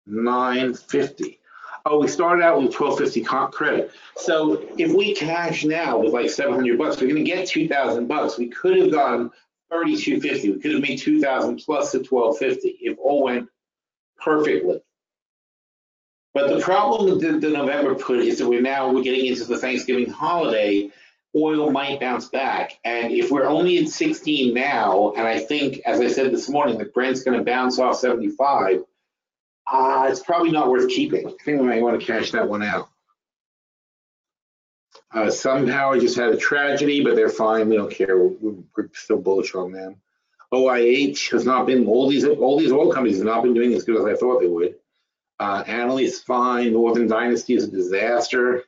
950. Oh, we started out with 1250 credit. So if we cash now with like 700 bucks, we're going to get 2,000 bucks. We could have gone 3,250. We could have made 2,000 plus the 1250 if all went perfectly. But the problem with the November put is that we're getting into the Thanksgiving holiday. Oil might bounce back. And if we're only at 16 now, and I think, as I said this morning, that Brent's going to bounce off 75, it's probably not worth keeping. I think we might want to cash that one out. SunPower just had a tragedy, but they're fine. We don't care. We're still bullish on them. OIH has not been, all these oil companies have not been doing as good as I thought they would. Analyst fine. Northern Dynasty is a disaster.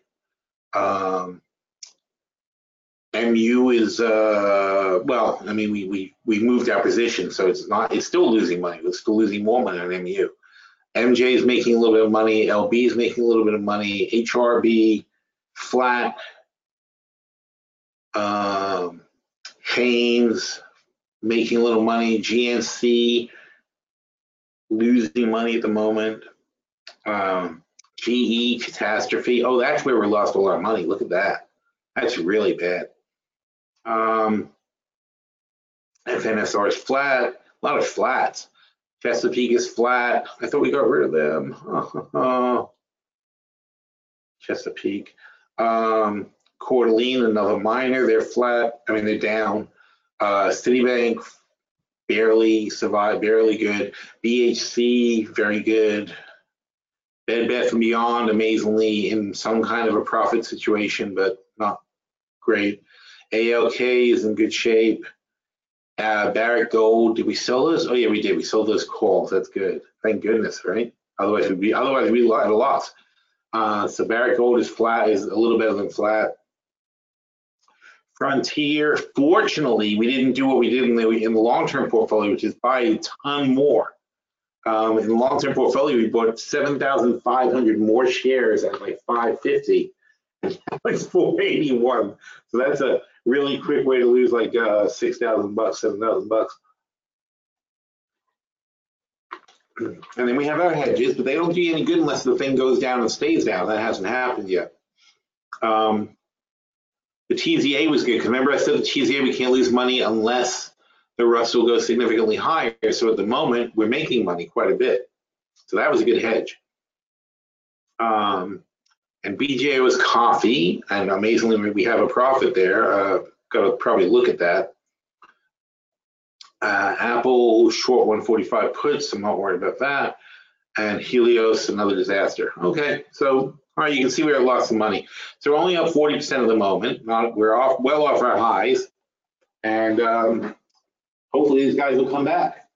MU is well, I mean, we moved our position, so it's still losing money. We're still losing more money on MU. MJ is making a little bit of money. LB is making a little bit of money. HRB flat. Haynes making a little money. GNC losing money at the moment. GE catastrophe. Oh, that's where we lost a lot of money. Look at that. That's really bad. FNSR is flat. A lot of flats. Chesapeake is flat. I thought we got rid of them. Chesapeake. Coeur d'Alene, another minor. They're flat. I mean, they're down. Citibank barely survived, barely good. BHC, very good. Bed Bath & Beyond, amazingly in some kind of a profit situation, but not great. ALK is in good shape. Barrick Gold, did we sell those? Oh yeah, we did. We sold those calls. That's good. Thank goodness, right? Otherwise we'd be at a loss. So Barrick Gold is flat, is a little better than flat. Frontier, fortunately, we didn't do what we did in the long-term portfolio, which is buy a ton more. In the long-term portfolio, we bought 7,500 more shares at like 550, It's 481. So that's a really quick way to lose like 6,000 bucks, 7,000 bucks. And then we have our hedges, but they don't do you any good unless the thing goes down and stays down. That hasn't happened yet. The TZA was good because remember I said the TZA we can't lose money unless the Russell goes significantly higher. So at the moment we're making money quite a bit. So that was a good hedge. And BJO was coffee, and amazingly we have a profit there. Got to probably look at that. Apple short 145 puts. I'm not worried about that. And Helios, another disaster. Okay, so all right, you can see we lost some money. So we're only up 40% at the moment. We're well off our highs, and hopefully these guys will come back.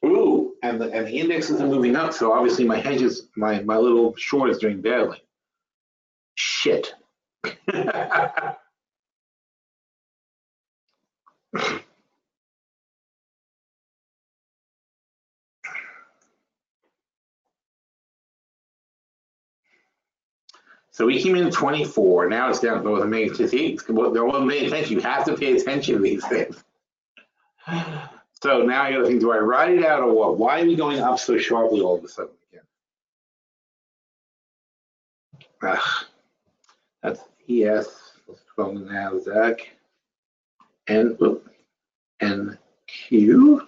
Ooh, and the indexes are moving up. So obviously my hedges, my little short is doing badly. Shit. So we came in 24. Now it's down below the main statistics. Well, they're all paying attention. You have to pay attention to these things. So now I got to think: do I ride it out or what? Why are we going up so sharply all of a sudden again? That's ES. Let's go on the NASDAQ. And Q.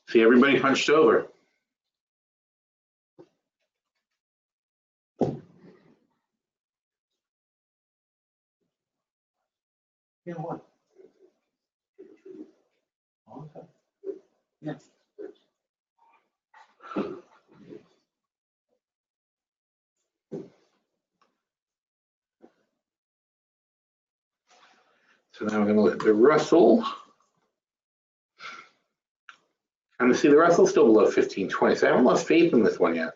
See, everybody punched over. You know what? Yeah. So now we're going to look at the Russell. And see, the Russell's still below 1520. So I haven't lost faith in this one yet.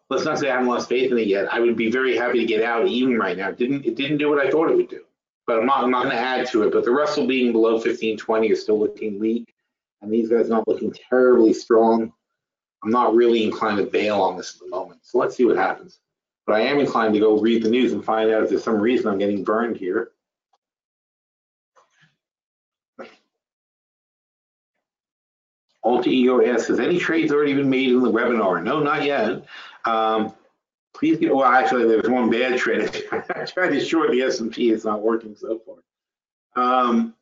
Let's not say I haven't lost faith in it yet. I would be very happy to get out even right now. It didn't do what I thought it would do. But I'm not going to add to it. But the Russell being below 1520 is still looking weak. And these guys not looking terribly strong. I'm not really inclined to bail on this at the moment. So let's see what happens. But I am inclined to go read the news and find out if there's some reason I'm getting burned here. Alter Ego asks, has any trades already been made in the webinar? No, not yet. Please get, well, actually, there's one bad trade. I tried to short the S&P. It's not working so far.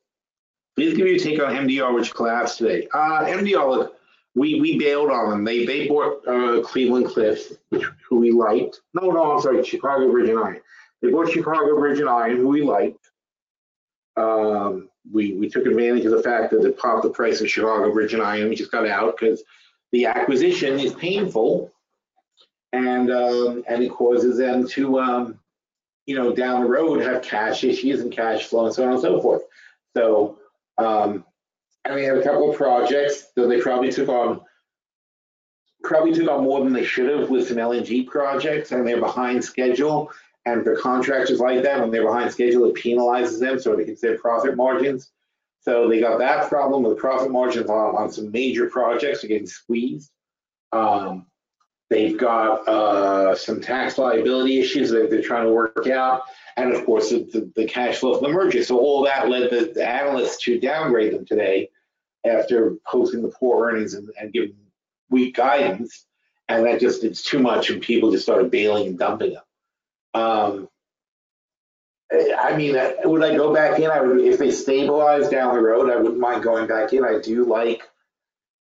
Please give me a take on MDR, which collapsed today. MDR, look, we bailed on them. They bought Cleveland Cliffs, who we liked. No, I'm sorry, Chicago Bridge and Iron. They bought Chicago Bridge and Iron, who we liked. We took advantage of the fact that it popped the price of Chicago Bridge and Iron. We just got out because the acquisition is painful, and it causes them to, down the road have cash issues and cash flow and so on and so forth. So, and we have a couple of projects that they probably took on more than they should have with some LNG projects, and they're behind schedule. And for contractors like that, when they're behind schedule, it penalizes them, so it hits their profit margins. So they got that problem with profit margins on some major projects are getting squeezed. They've got some tax liability issues that they're trying to work out, and of course the cash flow from the merger. So all that led the analysts to downgrade them today after posting the poor earnings and giving weak guidance, and that just it's too much, and people just started bailing and dumping them. I mean, would I go back in? I would, if they stabilize down the road, I wouldn't mind going back in. I do like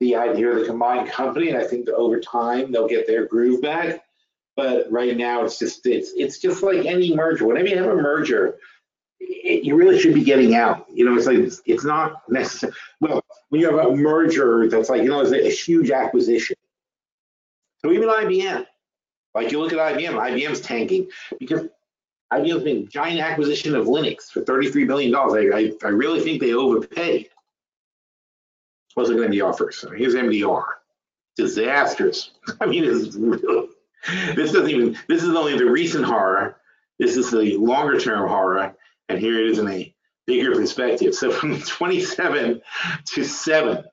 the idea of the combined company, and I think that over time they'll get their groove back. But right now, it's just like any merger. Whenever you have a merger, you really should be getting out. It's like it's not necessary. Well, when you have a merger that's like it's a huge acquisition. So even IBM, like you look at IBM, IBM's tanking because IBM's made a giant acquisition of Linux for $33 billion. I really think they overpaid. Let's look at MDR first. Here's MDR. Disastrous. I mean, it's really, this is only the recent horror. This is the longer term horror. And here it is in a bigger perspective. So from 27 to 7,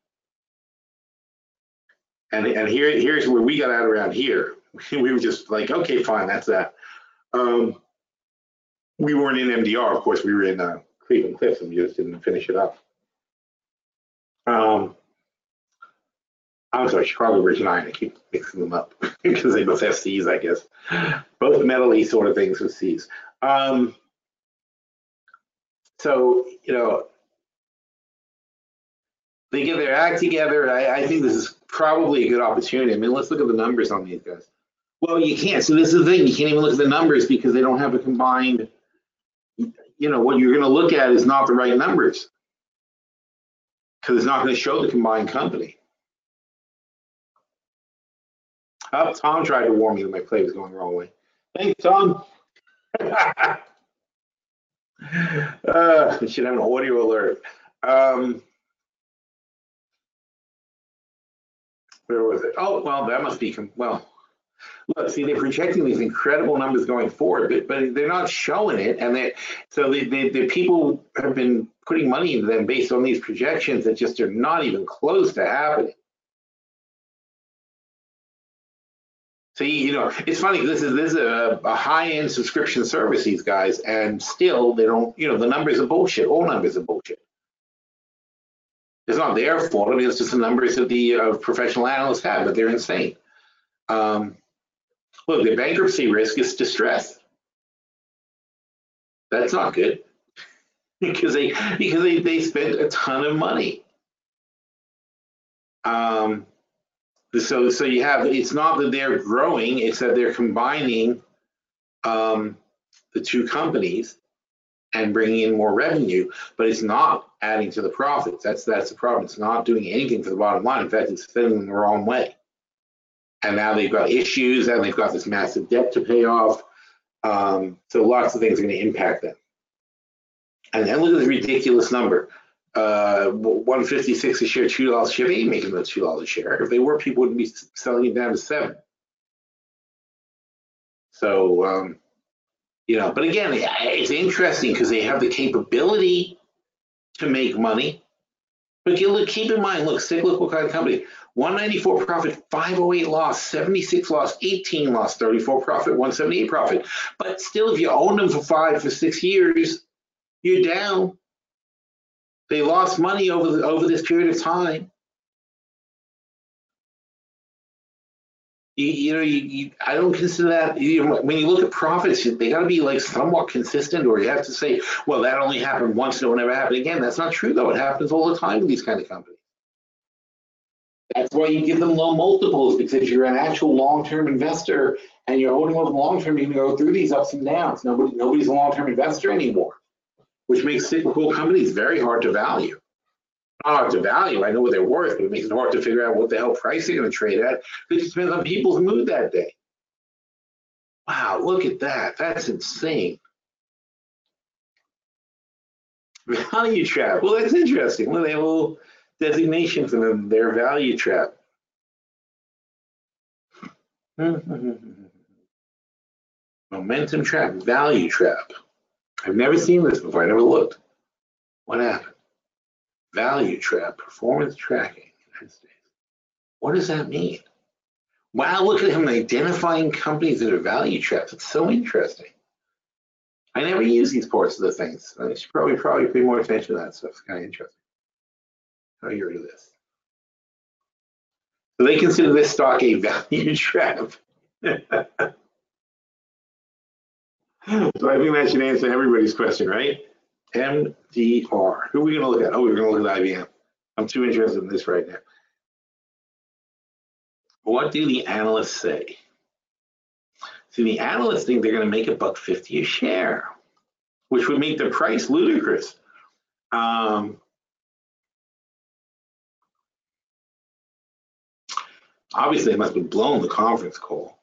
And here's where we got out around here. We were just like, okay, fine, that's that. We weren't in MDR, of course. We were in Cleveland Cliffs, and we just didn't finish it up. I'm sorry, Chicago Bridge and Iron. I keep mixing them up because they both have C's, I guess. Both metal-y sort of things with C's. So, you know, they get their act together. I think this is probably a good opportunity. I mean, let's look at the numbers on these guys. Well, you can't. So this is the thing. You can't even look at the numbers because they don't have a combined, you know, what you're going to look at is not the right numbers because it's not going to show the combined company. Oh, Tom tried to warn me that my play was going the wrong way. Thanks, Tom. I should have an audio alert. Where was it? Oh, well, that must be, well, look, see, they're projecting these incredible numbers going forward, but they're not showing it. And the people have been putting money into them based on these projections that just are not even close to happening. See, you know, it's funny. This is a high-end subscription service, these guys, and still they don't. You know, the numbers are bullshit. All numbers are bullshit. It's not their fault. I mean, it's just the numbers that the professional analysts have, but they're insane. Look, the bankruptcy risk is distress. That's not good because they spent a ton of money. So you have, it's not that they're growing, it's that they're combining the two companies and bringing in more revenue, but it's not adding to the profits. That's the problem. It's not doing anything for the bottom line. In fact, it's sending them the wrong way. And now they've got issues and they've got this massive debt to pay off. So lots of things are going to impact them. And then look at this ridiculous number. 156 a share, $2 a share. They ain't making those $2 a share. If they were, people wouldn't be selling it down to $7. So, you know, but again, it's interesting because they have the capability to make money. But keep in mind, look, cyclical kind of company, 194 profit, 508 loss, 76 loss, 18 loss, 34 profit, 178 profit. But still, if you own them for 5 or 6 years, you're down. They lost money over this period of time. I don't consider that, when you look at profits, they got to be like somewhat consistent, or you have to say, well, that only happened once, it will never happen again. That's not true, though. It happens all the time with these kind of companies. That's why you give them low multiples, because you're an actual long-term investor and you're holding over long-term, you're going to go through these ups and downs. Nobody's a long-term investor anymore, which makes cyclical companies very hard to value. Not hard to value, I know what they're worth, but it makes it hard to figure out what the hell price they're going to trade at. It just depends on people's mood that day. Wow, look at that. That's insane. Value trap. Well, that's interesting. Well, they have a little designation for them, their value trap. Momentum trap, value trap. I've never seen this before. I never looked. What happened? Value trap, performance tracking. What does that mean? Wow, look at him identifying companies that are value traps. It's so interesting. I never use these parts of the things. I should probably pay more attention to that stuff. It's kind of interesting. How do you get rid of this? So they consider this stock a value trap. So I think that should answer everybody's question, right? MDR. Who are we going to look at? Oh, we're going to look at IBM. I'm too interested in this right now. What do the analysts say? See, the analysts think they're going to make $1.50 a share, which would make the price ludicrous. Obviously, they must have blown the conference call.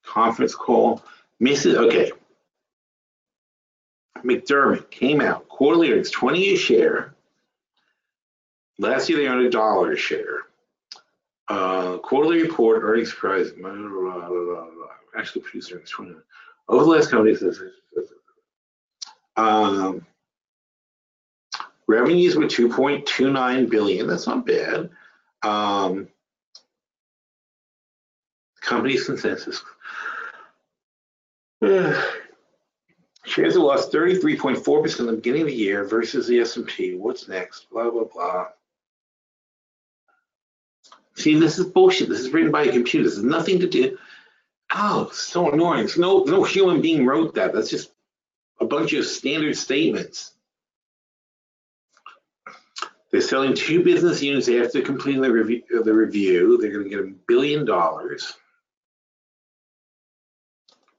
Conference call misses. Okay. McDermott came out, quarterly earnings, 20 a share. Last year they earned $1 a share. Quarterly report, earnings price, actually produced earnings 20. Over the last couple of days, Revenues were 2.29 billion. That's not bad. Company's consensus. Shares have lost 33.4% at the beginning of the year versus the S&P. What's next? Blah, blah, blah. See, this is bullshit. This is written by a computer. This has nothing to do. Oh, so annoying. No human being wrote that. That's just a bunch of standard statements. They're selling 2 business units after completing the review. They're going to get $1 billion.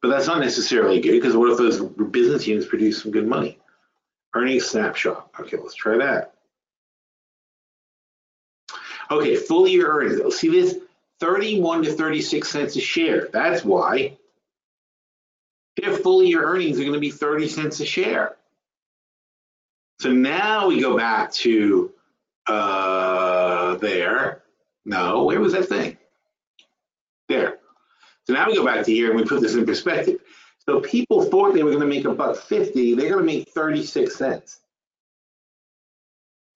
But that's not necessarily good, because what if those business units produce some good money? Earnings snapshot. Okay, let's try that. Okay, full year earnings. See this? 31 to 36 cents a share. That's why their full year earnings are going to be 30 cents a share. So now we go back to there. No, where was that thing? There. So now we go back to here and we put this in perspective. So people thought they were going to make $1.50. They're going to make 36 cents.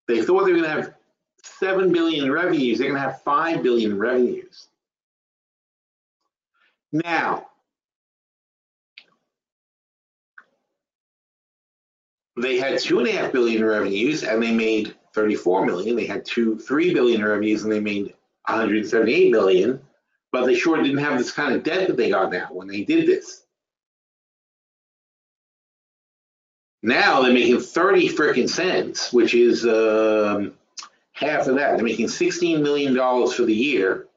They thought they were going to have 7 billion revenues. They're going to have 5 billion revenues. Now, they had 2.5 billion revenues and they made 34 million. They had 3 billion revenues and they made 178 million. But they sure didn't have this kind of debt that they got now when they did this. Now they're making 30 freaking cents, which is half of that. They're making $16 million for the year,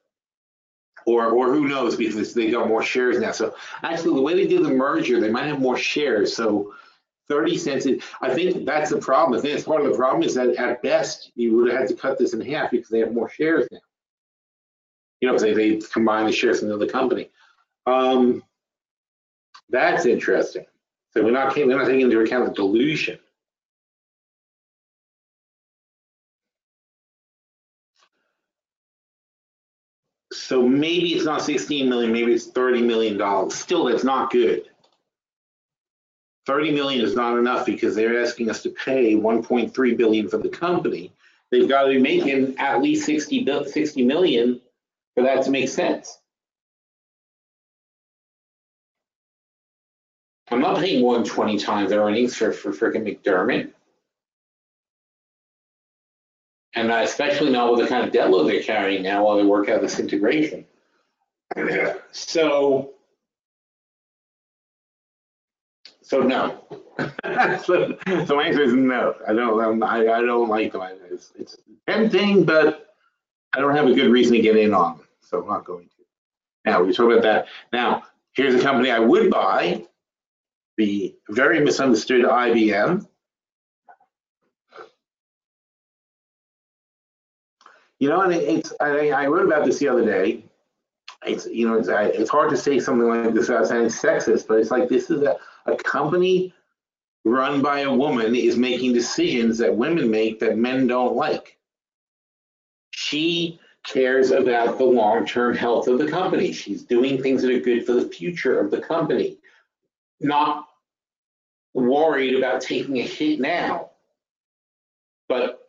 or who knows, because they got more shares now. So actually, the way they did the merger, they might have more shares. So 30 cents. I think that's the problem. I think part of the problem is that at best you would have had to cut this in half because they have more shares now. You know, they combine the shares in another company. That's interesting. So we're not taking into account the dilution. So maybe it's not 16 million, maybe it's $30 million. Still, that's not good. 30 million is not enough because they're asking us to pay 1.3 billion for the company. They've got to be making at least 60 million for that to make sense. I'm not paying more than 20 times earnings for freaking McDermott. And especially not with the kind of debt load they're carrying now while they work out this integration. So no. so my answer is no. I don't like them. It's tempting, but I don't have a good reason to get in on them, so I'm not going to. Now we talk about that. Now here's a company I would buy. The very misunderstood IBM. You know, and I wrote about this the other day. It's hard to say something like this without sounding sexist, but it's like this is a company run by a woman is making decisions that women make that men don't like. She cares about the long-term health of the company. She's doing things that are good for the future of the company, not worried about taking a hit now. But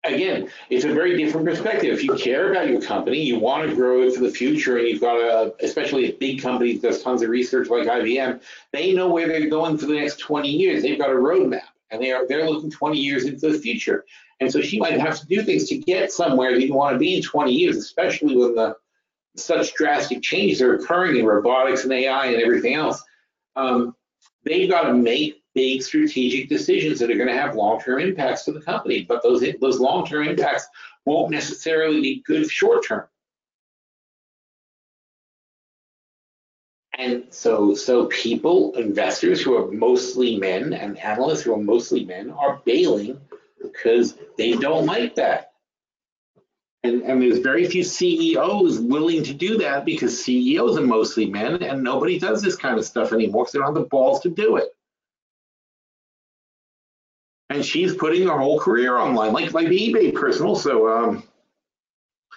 again, it's a very different perspective. If you care about your company, you want to grow it for the future, and you've got especially a big company that does tons of research like IBM, they know where they're going for the next 20 years. They've got a roadmap, and they're looking 20 years into the future. And so she might have to do things to get somewhere that you want to be in 20 years, especially when such drastic changes are occurring in robotics and AI and everything else. They've got to make big strategic decisions that are going to have long-term impacts to the company, but those long-term impacts won't necessarily be good short-term. And so people, investors who are mostly men and analysts who are mostly men are bailing because they don't like that. And there's very few CEOs willing to do that because CEOs are mostly men and nobody does this kind of stuff anymore because they don't have the balls to do it. And she's putting her whole career online, like the eBay person also.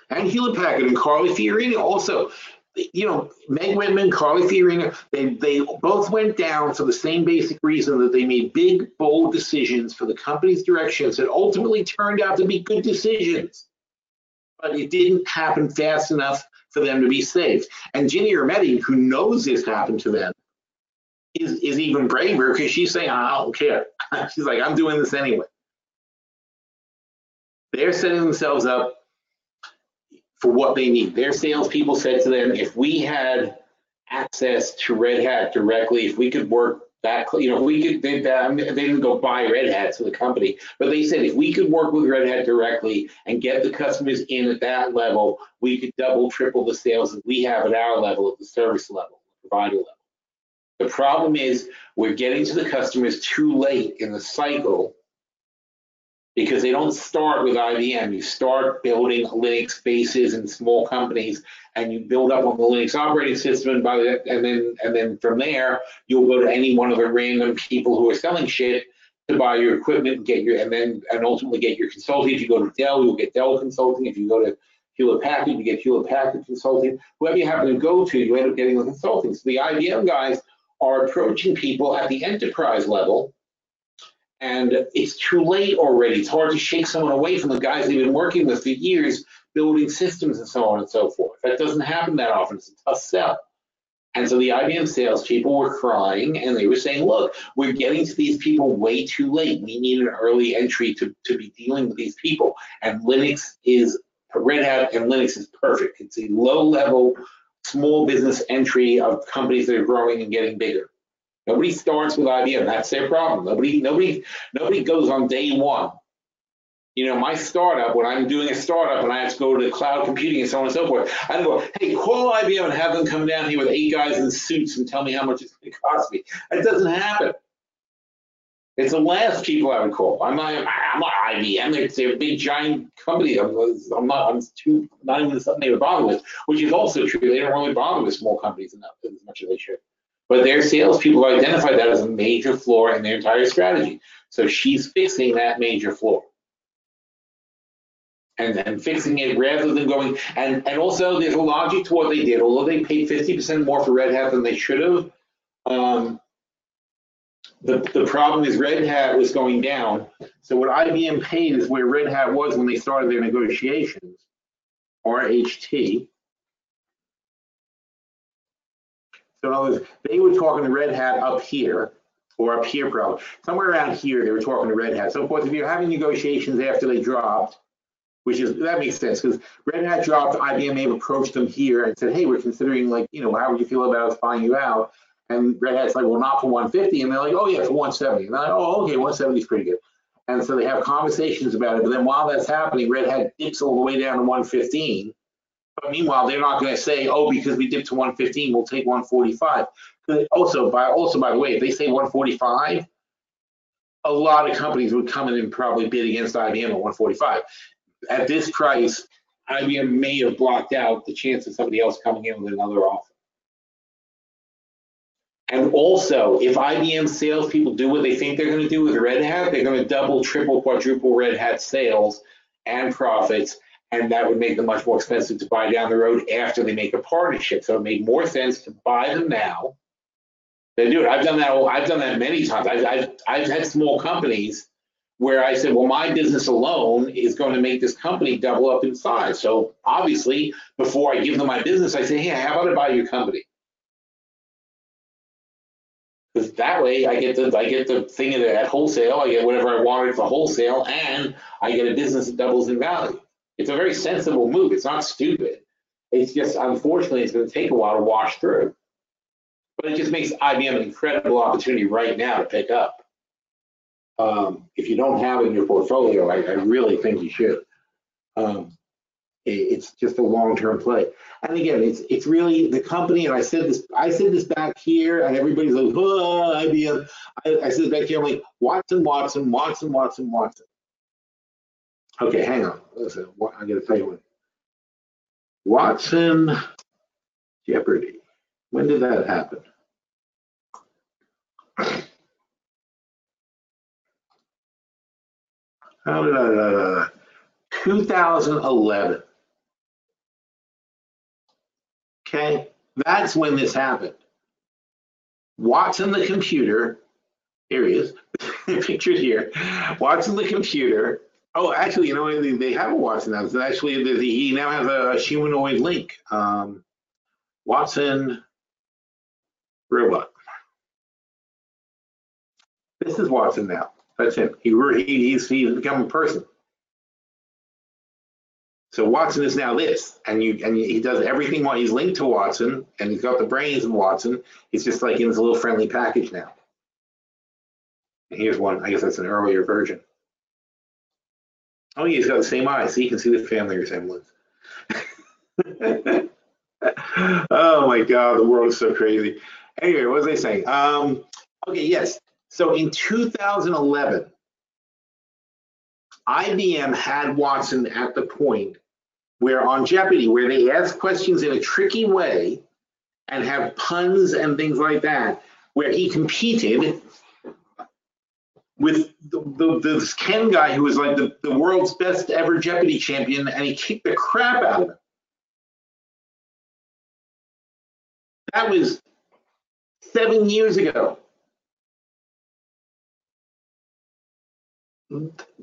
And Hewlett Packard and Carly Fiorina also. you know, Meg Whitman, Carly Fiorina, they both went down for the same basic reason, that they made big, bold decisions for the company's directions that ultimately turned out to be good decisions. But it didn't happen fast enough for them to be safe. And Ginny Ermetti, who knows this happened to them, is even braver, because she's saying, I don't care. She's like, I'm doing this anyway. They're setting themselves up for what they need. Their salespeople said to them, if we had access to Red Hat directly, if we could work that, you know, if we could, they didn't go buy Red Hat to the company, but they said if we could work with Red Hat directly and get the customers in at that level, we could double, triple the sales that we have at our level, at the service level, the provider level. The problem is we're getting to the customers too late in the cycle, because they don't start with IBM. You start building Linux bases in small companies, and you build up on the Linux operating system, and then from there you'll go to any one of the random people who are selling shit to buy your equipment and get and ultimately get your consulting. If you go to Dell, you'll get Dell consulting. If you go to Hewlett Packard, you get Hewlett Packard consulting. Whoever you happen to go to, you end up getting the consulting. So the IBM guys are approaching people at the enterprise level, and it's too late already. It's hard to shake someone away from the guys they've been working with for years, building systems and so on and so forth. That doesn't happen that often. It's a tough sell. And so the IBM salespeople were crying, and they were saying, look, we're getting to these people way too late. We need an early entry to be dealing with these people. And Red Hat and Linux is perfect. It's a low-level, small business entry of companies that are growing and getting bigger. Nobody starts with IBM. That's their problem. Nobody goes on day one. You know, my startup, when I'm doing a startup and I have to go to cloud computing and so on and so forth, I don't go, hey, call IBM and have them come down here with 8 guys in suits and tell me how much it's going to cost me. That doesn't happen. It's the last people I would call. I'm not IBM. They're a big giant company. I'm not even something they would bother with, which is also true. They don't really bother with small companies enough, as much as they should. But their salespeople identified that as a major flaw in their entire strategy. So she's fixing that major flaw. And fixing it rather than going, and also there's a logic to what they did. Although they paid 50% more for Red Hat than they should have, the problem is Red Hat was going down. So what IBM paid is where Red Hat was when they started their negotiations, RHT. So in other words, they were talking to Red Hat up here, or up here probably. Somewhere around here, they were talking to Red Hat. So of course, if you're having negotiations after they dropped, that makes sense, because Red Hat dropped, IBM may have approached them here and said, hey, we're considering, like, you know, how would you feel about us buying you out? And Red Hat's like, well, not for 150. And they're like, oh yeah, for 170. And they're like, oh, okay, 170 is pretty good. And so they have conversations about it. But then while that's happening, Red Hat dips all the way down to 115. But meanwhile, they're not going to say, oh, because we dipped to 115, we'll take 145. Also, by the way, if they say 145, a lot of companies would come in and probably bid against IBM at 145. At this price, IBM may have blocked out the chance of somebody else coming in with another offer. And also, if IBM salespeople do what they think they're going to do with Red Hat, they're going to double, triple, quadruple Red Hat sales and profits, and that would make them much more expensive to buy down the road after they make a partnership. So it made more sense to buy them now than do it. I've done that many times. I've had small companies where I said, well, my business alone is going to make this company double up in size. So obviously, before I give them my business, I say, hey, how about I buy your company? Because that way I get the thing at wholesale, I get whatever I wanted for wholesale, and I get a business that doubles in value. It's a very sensible move. It's not stupid. It's just, unfortunately, it's going to take a while to wash through. But it just makes IBM an incredible opportunity right now to pick up. If you don't have it in your portfolio, I really think you should. It's just a long-term play. And again, it's really the company. And I said this back here, and everybody's like, oh, IBM. I said back here, I'm like, Watson. Okay, hang on. Listen, I'm going to tell you what. Watson Jeopardy. When did that happen? How did I? 2011. Okay, that's when this happened. Watson the computer, here he is, pictured here. Watson the computer. Oh, actually, you know, they have a Watson now. So actually, he now has a humanoid link. Watson robot. This is Watson now. That's him. He's become a person. So Watson is now this, and he does everything while he's linked to Watson, and he's got the brains of Watson. He's just like in this little friendly package now. And here's one. I guess that's an earlier version. Oh, he's got the same eyes. So you can see the family resemblance. Oh my God, the world is so crazy. Anyway, what was I saying? Okay, yes. So in 2011, IBM had Watson at the point where on Jeopardy, where they ask questions in a tricky way and have puns and things like that, where he competed with this Ken guy who was like the world's best ever Jeopardy champion, and he kicked the crap out of him. That was 7 years ago.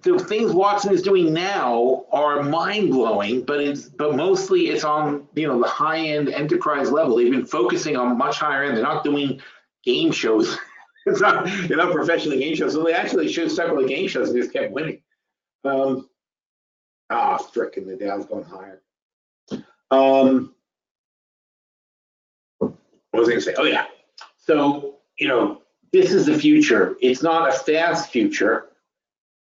The things Watson is doing now are mind-blowing, but mostly it's on the high-end enterprise level. They've been focusing on much higher end. They're not doing game shows. They're not professional game shows. So they actually show several game shows and just kept winning. Frickin' the Dow's going higher. What was I going to say? Oh yeah. So this is the future. It's not a fast future.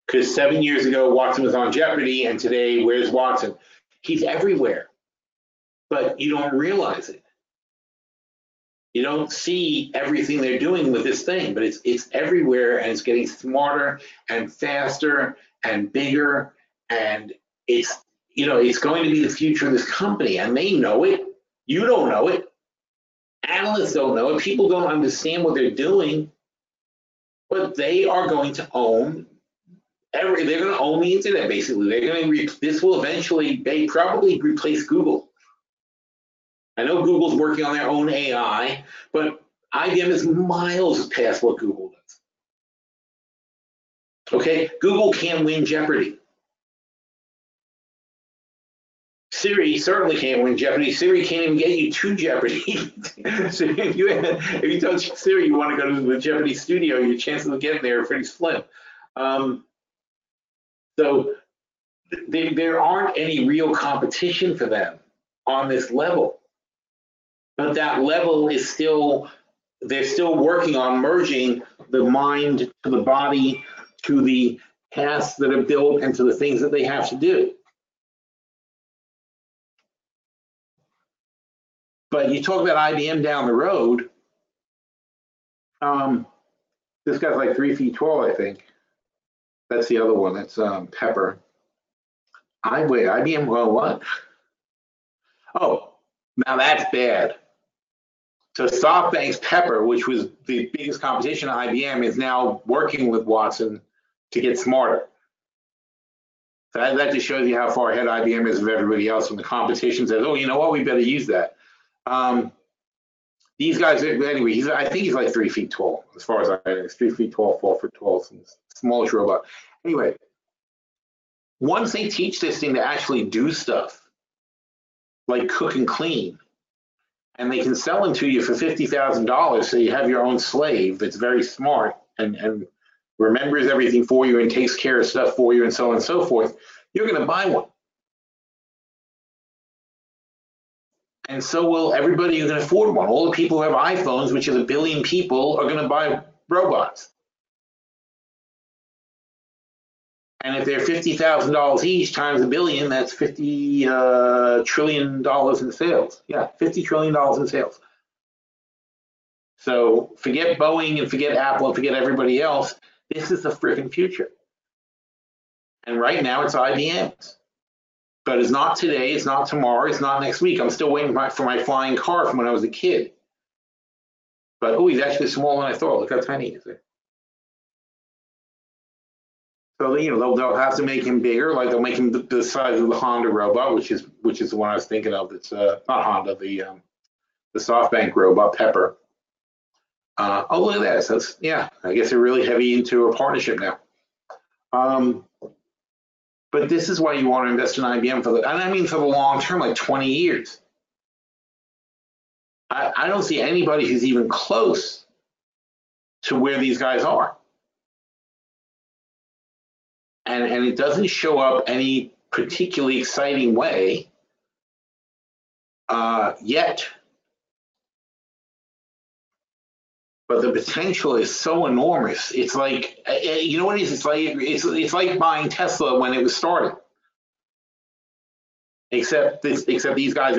Because 7 years ago, Watson was on Jeopardy, and today, where's Watson? He's everywhere, but you don't realize it. You don't see everything they're doing with this thing, but it's everywhere, and it's getting smarter and faster and bigger, and it's going to be the future of this company, and they know it. You don't know it. Analysts don't know it. People don't understand what they're doing, but they are going to own. They're going to own the internet, basically. This will eventually, probably replace Google. I know Google's working on their own AI, but IBM is miles past what Google does. Okay, Google can't win Jeopardy. Siri certainly can't win Jeopardy. Siri can't even get you to Jeopardy. So if you tell Siri you want to go to the Jeopardy studio, your chances of getting there are pretty slim. So there aren't any real competition for them on this level. But that level is they're still working on merging the mind to the body, to the tasks that are built, and to the things that they have to do. But you talk about IBM down the road, this guy's like 3 feet tall, I think. That's the other one. That's Pepper. Wait, IBM, well, what? Oh, now that's bad. So SoftBank's Pepper, which was the biggest competition of IBM, is now working with Watson to get smarter. So that just shows you how far ahead IBM is of everybody else. When the competition says, oh, you know what, we better use that. These guys, anyway, I think he's like 3 feet tall, as far as I know. He's 3 feet tall, 4 foot tall, smallish robot. Anyway, once they teach this thing to actually do stuff, like cook and clean, and they can sell them to you for $50,000, so you have your own slave that's very smart and remembers everything for you and takes care of stuff for you and so on and so forth, you're going to buy one. And so will everybody who can afford one. All the people who have iPhones, which is 1 billion people, are going to buy robots. And if they're $50,000 each times 1 billion, that's $50 trillion in sales. Yeah, $50 trillion in sales. So forget Boeing and forget Apple and forget everybody else. This is the freaking future. And right now it's IBM's. But it's not today, it's not tomorrow, it's not next week. I'm still waiting for my flying car from when I was a kid. But oh, he's actually smaller than I thought. Look how tiny he is. So they'll have to make him bigger, like they'll make him the size of the Honda robot, which is the one I was thinking of. It's not Honda, the the SoftBank robot Pepper. Oh, look at that. So yeah, I guess they're really heavy into a partnership now. But this is why you want to invest in IBM and I mean for the long term, like 20 years. I don't see anybody who's even close to where these guys are. And it doesn't show up any particularly exciting way yet. But the potential is so enormous. It's like, you know what it is? It's like buying Tesla when it was starting. Except these guys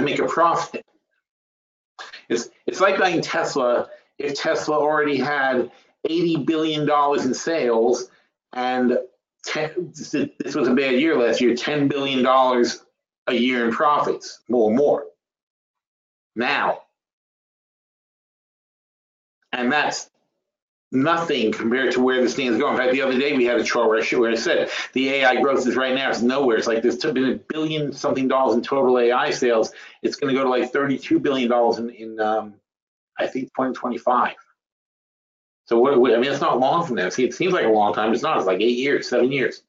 make a profit. It's like buying Tesla if Tesla already had $80 billion in sales and this was a bad year last year, $10 billion a year in profits, more now. And that's nothing compared to where this thing is going. In fact, the other day we had a chart where I said the AI growth is right now, it's nowhere. It's like there's been $1 billion something in total AI sales. It's going to go to like $32 billion in I think 2025. So I mean, it's not long from now. See, it seems like a long time. It's not. It's like 8 years, 7 years.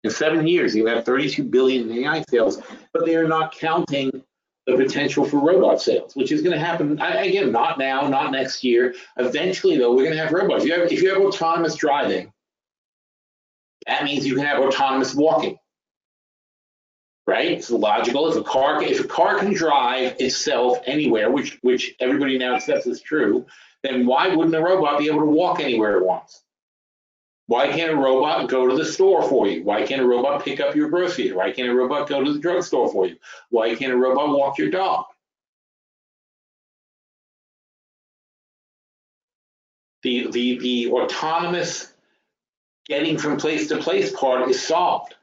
In 7 years, you have 32 billion in AI sales, but they are not counting the potential for robot sales, which is going to happen again, not now, not next year. Eventually, though, we're going to have robots. If you have autonomous driving, that means you can have autonomous walking, right? It's logical. If a car can drive itself anywhere, which everybody now accepts is true, then why wouldn't a robot be able to walk anywhere it wants? Why can't a robot go to the store for you? Why can't a robot pick up your groceries? Why can't a robot go to the drugstore for you? Why can't a robot walk your dog? The autonomous getting from place to place part is solved.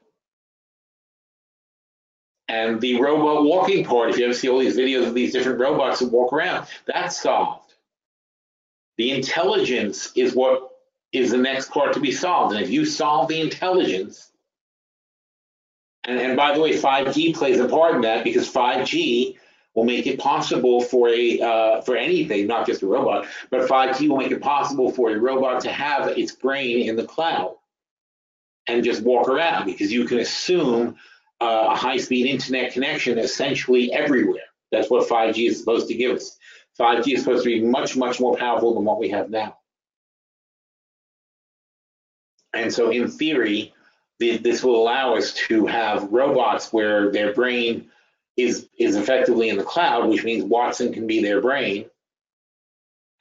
And the robot walking part, if you ever see all these videos of these different robots that walk around, that's solved. The intelligence is what is the next part to be solved. And if you solve the intelligence, and by the way, 5G plays a part in that because 5G will make it possible for anything, not just a robot, but 5G will make it possible for a robot to have its brain in the cloud and just walk around because you can assume a high-speed internet connection essentially everywhere. That's what 5G is supposed to give us. 5G is supposed to be much, much more powerful than what we have now. And so in theory, this will allow us to have robots where their brain is effectively in the cloud, which means Watson can be their brain,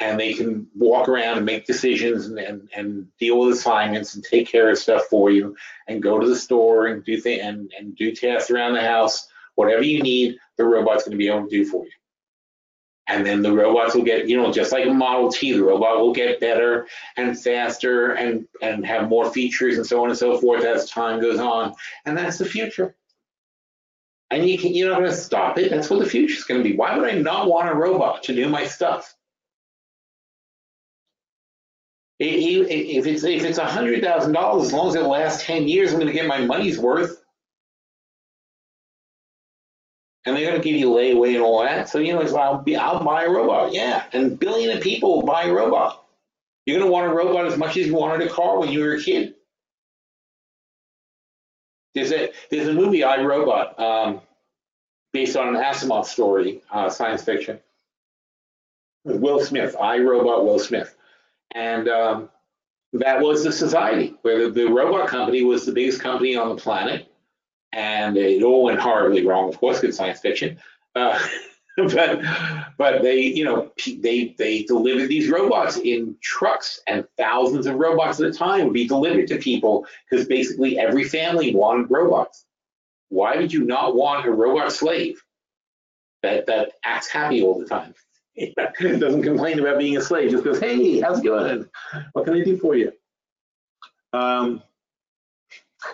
and they can walk around and make decisions and deal with assignments and take care of stuff for you and go to the store and do things and do tasks around the house. Whatever you need, the robot's going to be able to do for you. And then the robots will get, just like a Model T, the robot will get better and faster and have more features and so on and so forth as time goes on. And that's the future. And you're not going to stop it. That's what the future is going to be. Why would I not want a robot to do my stuff? If it's $100,000, as long as it lasts 10 years, I'm going to get my money's worth. And they're going to give you layaway and all that. So, I'll buy a robot. Yeah. And a billion of people will buy a robot. You're going to want a robot as much as you wanted a car when you were a kid. There's a movie, I, Robot, based on an Asimov story, science fiction, with Will Smith, I, Robot, Will Smith. And that was the society where the robot company was the biggest company on the planet. And it all went horribly wrong, of course, good science fiction. But they, they delivered these robots in trucks, and thousands of robots at a time would be delivered to people because basically every family wanted robots. Why would you not want a robot slave that acts happy all the time? Doesn't complain about being a slave, just goes, hey, how's it going? What can I do for you?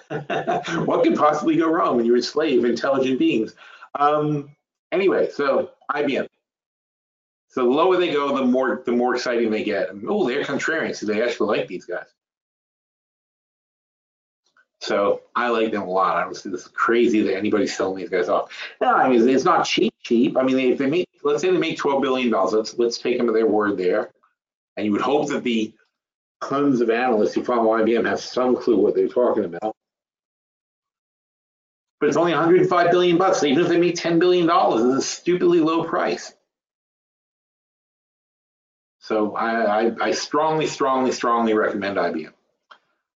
What could possibly go wrong when you're a slave, intelligent beings? Anyway, so IBM. So the lower they go, the more exciting they get. Oh, they're contrarian, so they actually like these guys. So I like them a lot. I don't see this crazy that anybody's selling these guys off. No, I mean it's not cheap. I mean if they make, let's say they make $12 billion, let's take them at their word there. And you would hope that the tons of analysts who follow IBM have some clue what they're talking about. But it's only 105 billion bucks. Even if they make $10 billion, it's a stupidly low price. So I strongly recommend IBM.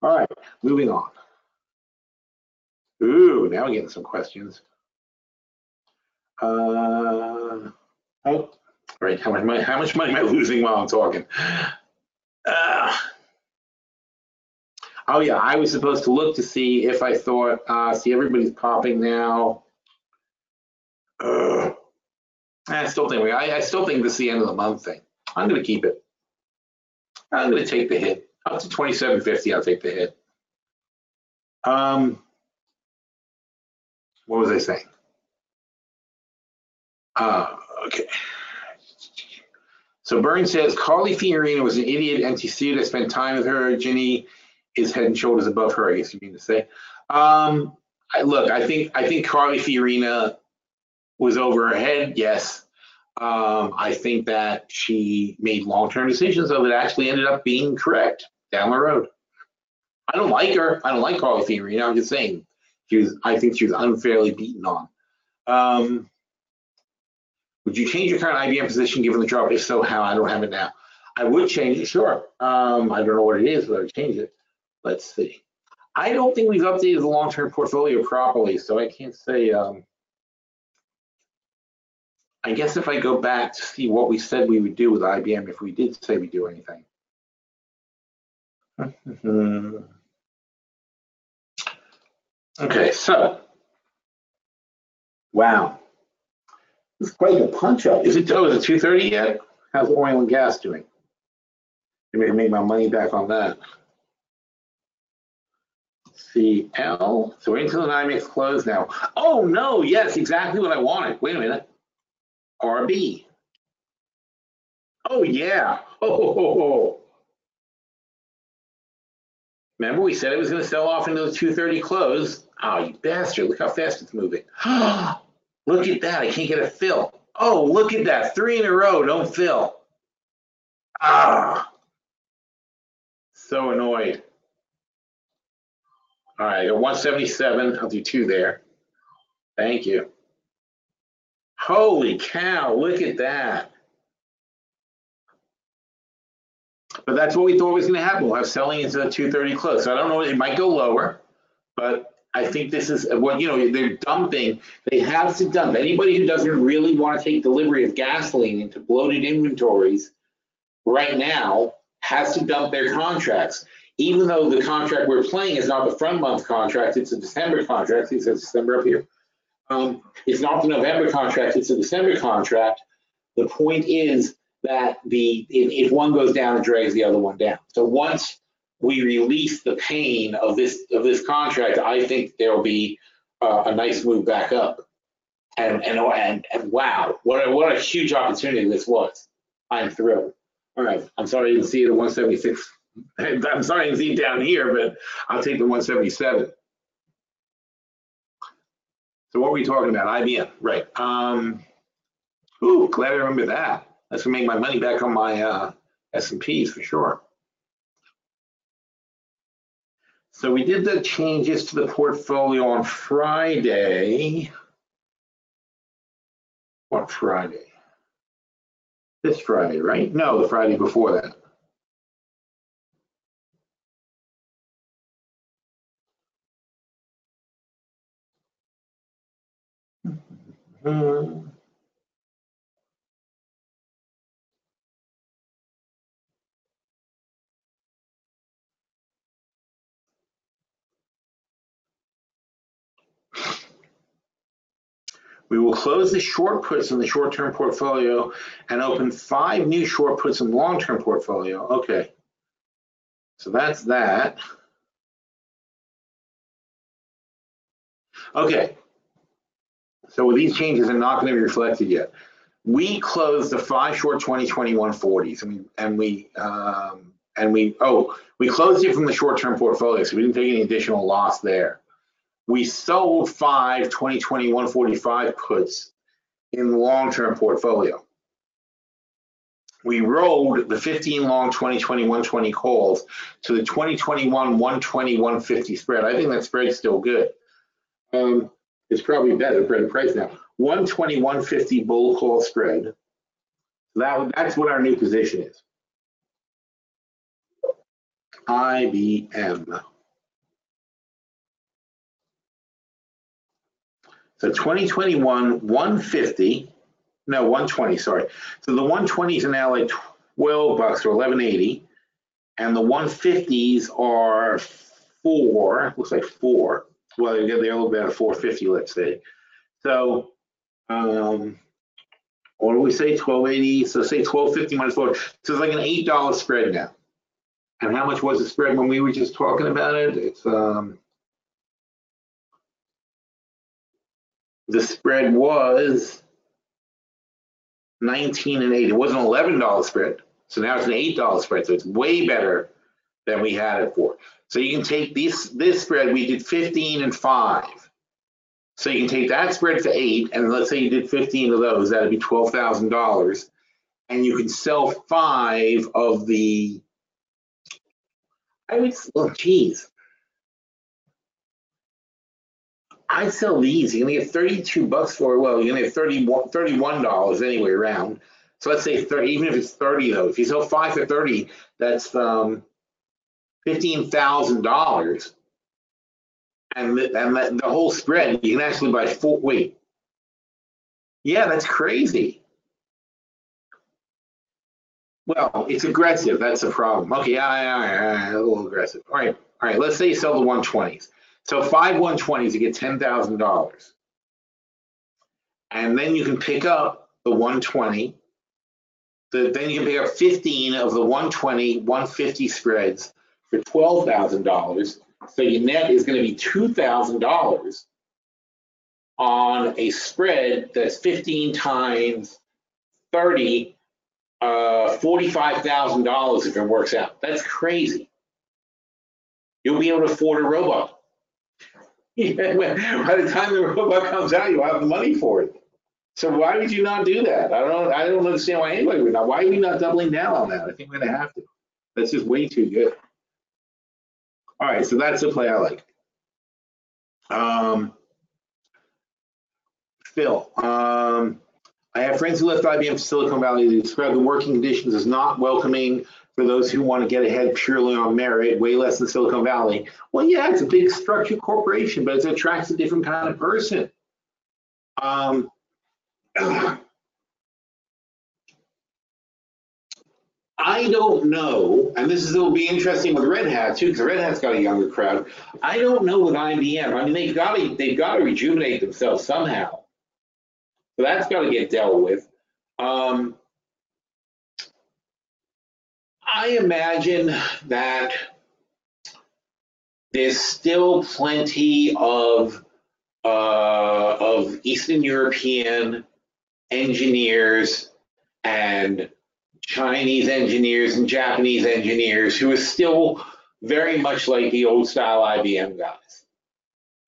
All right, moving on. Ooh, now we're getting some questions. Oh, right. How much money am I losing while I'm talking? Oh yeah, I was supposed to look to see if I thought. See, everybody's popping now. I still think this is the end of the month thing. I'm going to keep it. I'm going to take the hit up to 27.50. I'll take the hit. What was I saying? Okay. So Burns says Carly Fiorina was an idiot and she sued. I spent time with her. Ginny is head and shoulders above her, I guess you mean to say. Look, I think Carly Fiorina was over her head, yes. I think that she made long-term decisions, though, that actually ended up being correct down the road. I don't like her. I don't like Carly Fiorina. I'm just saying, I think she was unfairly beaten on. Would you change your current IBM position given the drop? If so, how? I don't have it now. I would change it, sure. I don't know what it is, but I would change it. Let's see. I don't think we've updated the long-term portfolio properly, so I can't say. I guess if I go back to see what we said we would do with IBM, if we did say we'd do anything. Okay, so, wow. This is quite a punch up. Is it 2:30 yet? How's oil and gas doing? Maybe I can make my money back on that. CL, so into the NYMEX close now. Oh no, yes, exactly what I wanted. Wait a minute. RB. Oh yeah. Oh. Remember we said it was going to sell off into the 2:30 close. Oh, you bastard. Look how fast it's moving. Look at that. I can't get a fill. Oh, look at that. 3 in a row. Don't fill. So annoyed. All right, I got 177. I'll do 2 there. Thank you. Holy cow. Look at that. But that's what we thought was going to happen. We'll have selling into the 2:30 close. So I don't know. It might go lower, but I think this is what, they're dumping. They have to dump. Anybody who doesn't really want to take delivery of gasoline into bloated inventories right now has to dump their contracts. Even though the contract we're playing is not the front month contract, it's a December contract. It says December up here. It's not the November contract, it's a December contract. The point is that if one goes down, it drags the other one down. So once we release the pain of this contract, I think there will be a nice move back up. And wow, what a huge opportunity this was. I'm thrilled. All right, I'm sorry you didn't see it at 176. I'm sorry I didn't see it down here, but I'll take the 177. So what were we talking about? IBM, right? Ooh, glad I remember that. That's gonna make my money back on my S&Ps for sure. So we did the changes to the portfolio on Friday. What Friday? This Friday, right? No, the Friday before that. We will close the short puts in the short-term portfolio and open 5 new short puts in the long-term portfolio. Okay, so that's that. Okay, so these changes are not going to be reflected yet. We closed the 5 short 2021 40s, and we and we closed it from the short-term portfolio, so we didn't take any additional loss there. We sold 5 2020 145 puts in the long-term portfolio. We rolled the 15 long 2020 120 calls to the 2021 120 150 spread. I think that spread's still good. It's probably better for the price now. 120 150 bull call spread. That's what our new position is. IBM. So 2021 150. No, 120, sorry. So the 120s are now like $12 or $11.80, and the 150s are looks like 4. Well, they're a little bit of 450, let's say. So, what do we say? 12.80. So say 12.50 minus 4. So it's like an $8 spread now. And how much was the spread when we were just talking about it? It's the spread was 19 and 8. It was an $11 spread. So now it's an $8 spread. So it's way better than we had it for. So you can take this spread, we did 15 and 5. So you can take that spread to 8, and let's say you did 15 of those, that'd be $12,000. And you can sell 5 of the, geez. I'd sell these. You're gonna get $32 for it. Well, you're gonna get $31 anyway around. So let's say 30, even if it's 30 though, if you sell 5 for 30, that's $15,000. And the whole spread, you can actually buy 4. Wait. Yeah, that's crazy. Well, it's aggressive. That's the problem. Okay, a little aggressive. All right. Let's say you sell the 120s. So 5 120s, you get $10,000. And then you can pick up the 120. Then you can pick up 15 of the 120, 150 spreads for $12,000. So your net is going to be $2,000 on a spread that's 15 times 30, $45,000 if it works out. That's crazy. You'll be able to afford a robot. By the time the robot comes out, you'll have the money for it. So why would you not do that? I don't understand why anybody would not. Why are we not doubling down on that? I think we're gonna have to. That's just way too good. All right, so that's the play I like. Phil, I have friends who left IBM to Silicon Valley. They describe the working conditions as not welcoming for those who want to get ahead purely on merit, way less than Silicon Valley. Well, yeah, it's a big structured corporation, but it attracts a different kind of person. I don't know, and it'll be interesting with Red Hat too, because Red Hat's got a younger crowd. I don't know with IBM. I mean, they've got to rejuvenate themselves somehow. So that's got to get dealt with. I imagine that there's still plenty of Eastern European engineers and Chinese engineers and Japanese engineers who are still very much like the old style IBM guys.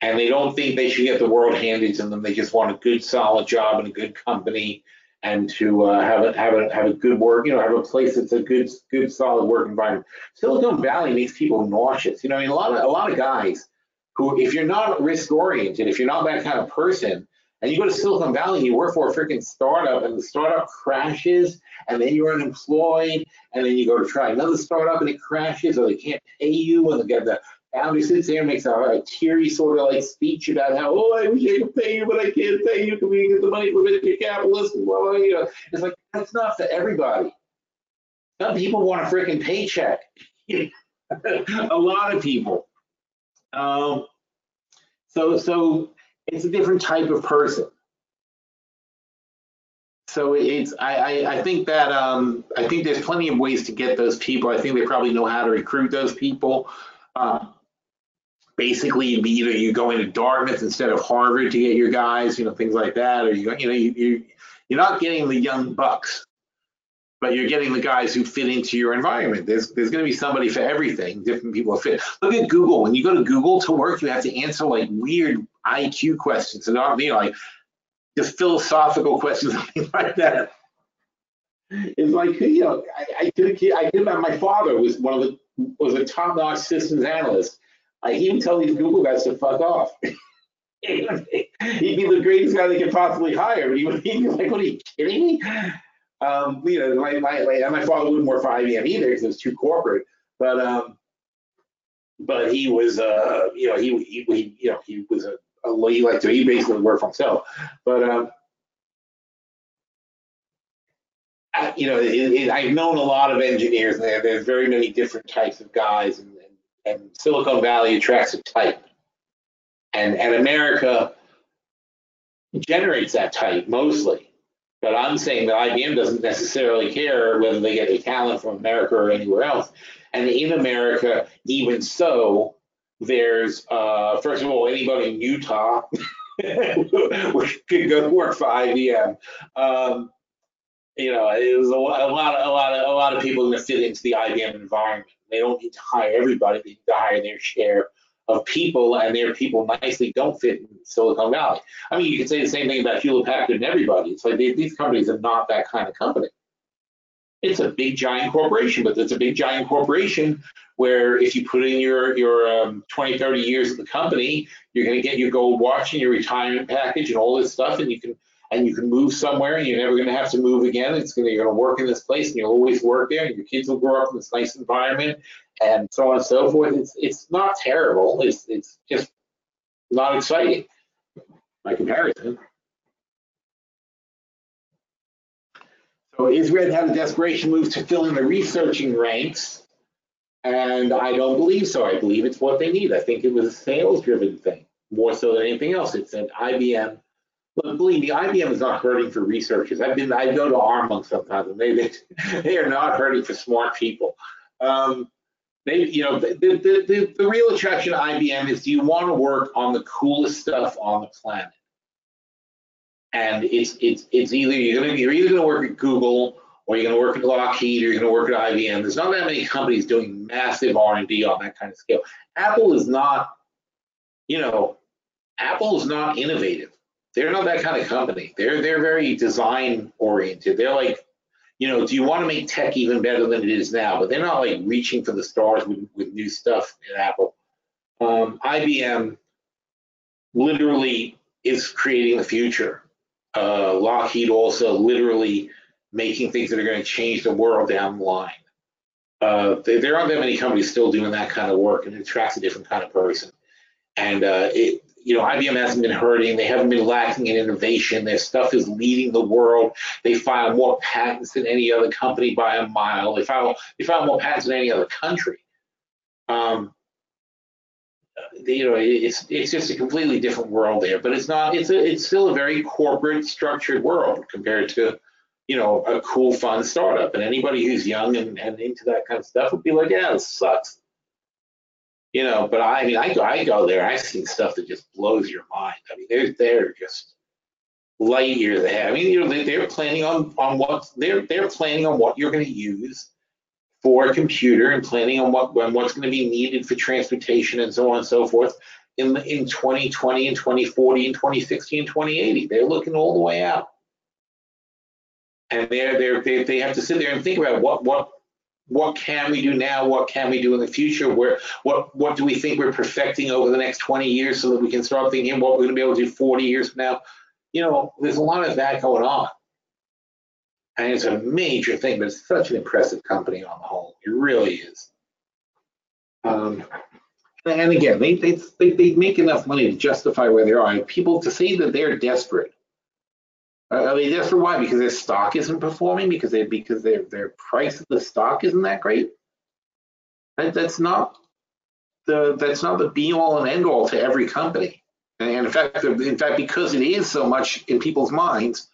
And they don't think they should get the world handed to them. They just want a good, solid job in a good company and to have a good work, have a place that's a good, solid work environment. Silicon Valley makes people nauseous. I mean, a lot of guys who, if you're not risk oriented, if you're not that kind of person, and you go to Silicon Valley and you work for a freaking startup and the startup crashes and then you're unemployed and then you go to try another startup and it crashes or they can't pay you and the founder sits there and makes a teary sort of like speech about how, I wish I could pay you, but I can't pay you because we get the money from venture capitalists. And well, it's like, that's not for everybody. Some people want a freaking paycheck. A lot of people. So it's a different type of person. So I think that I think there's plenty of ways to get those people. I think they probably know how to recruit those people. Basically, you go into Dartmouth instead of Harvard to get your guys, things like that, or you're not getting the young bucks, but you're getting the guys who fit into your environment. There's going to be somebody for everything. Different people fit. Look at Google. When you go to Google to work, you have to answer like weird IQ questions, and not like just philosophical questions, something like that. It's like, I did that. My father was was a top-notch systems analyst. He would tell these Google guys to fuck off. He'd be the greatest guy they could possibly hire, but he'd be like, "What are you kidding me?" My father wouldn't work for IBM either because it was too corporate. But he was, he was he basically worked for himself. But I've known a lot of engineers, and there's very many different types of guys, and Silicon Valley attracts a type, and America generates that type mostly. But I'm saying that IBM doesn't necessarily care whether they get their talent from America or anywhere else. And in America, even so, there's first of all, anybody in Utah could go work for IBM. It was a lot of people that fit into the IBM environment. They don't need to hire everybody; they need to hire their share of people, and their people nicely don't fit in Silicon Valley. I mean, you could say the same thing about Hewlett Packard and everybody. It's like these companies are not that kind of company. It's a big giant corporation, but it's a big giant corporation where if you put in your 20, 30 years at the company, you're going to get your gold watch and your retirement package and all this stuff, and you can move somewhere, and you're never going to have to move again. You're going to work in this place, and you'll always work there, and your kids will grow up in this nice environment, and so on and so forth. It's not terrible. It's just not exciting by comparison. So Israel had a desperation move to fill in the researching ranks, and I don't believe so. I believe it's what they need. I think it was a sales-driven thing, more so than anything else. It's an IBM. But believe me, IBM is not hurting for researchers. I go to Armonk sometimes, and they are not hurting for smart people. The real attraction to IBM is, do you want to work on the coolest stuff on the planet? And it's either you're either going to work at Google, or you're going to work at Lockheed, or you're going to work at IBM. There's not that many companies doing massive R&D on that kind of scale. Apple is not innovative. They're not that kind of company. They're very design oriented. They're like, do you want to make tech even better than it is now? But they're not like reaching for the stars with new stuff at Apple. IBM literally is creating the future. Lockheed also literally making things that are going to change the world down the line. There aren't that many companies still doing that kind of work, and it attracts a different kind of person. And IBM hasn't been hurting. They haven't been lacking in innovation. Their stuff is leading the world. They file more patents than any other company by a mile. They file more patents than any other country. It's just a completely different world there. But it's not. It's still a very corporate, structured world compared to a cool, fun startup. And anybody who's young and into that kind of stuff would be like, yeah, this sucks. But I go there. I've seen stuff that just blows your mind. I mean, they're just light years ahead. I mean, they're planning on what they're planning on what you're going to use for a computer, and planning on what's going to be needed for transportation and so on and so forth in 2020 and 2040 and 2060 and 2080. They're looking all the way out, and they have to sit there and think about what can we do now? What can we do in the future? What do we think we're perfecting over the next 20 years so that we can start thinking what we're going to be able to do 40 years from now? There's a lot of that going on. And it's a major thing, but it's such an impressive company on the whole. It really is. And again, they make enough money to justify where they are. And people to say that they're desperate. Are they desperate? Why? Because their stock isn't performing? Because their price of the stock isn't that great? That's not the be all and end all to every company. And in fact, because it is so much in people's minds,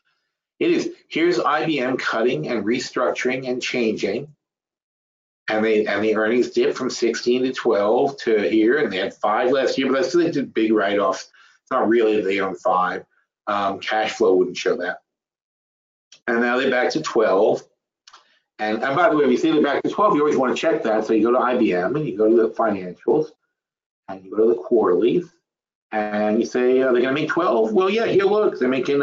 it is. Here's IBM cutting and restructuring and changing, and the earnings dipped from 16 to 12 to here, and they had 5 last year, but that's still they did big write-offs. It's not really that they own 5. Cash flow wouldn't show that. And now they're back to 12. And by the way, when you say they're back to 12, you always want to check that. So you go to IBM and you go to the financials and you go to the quarterlies and you say, are they going to make 12? Well, yeah, here, look, they're making,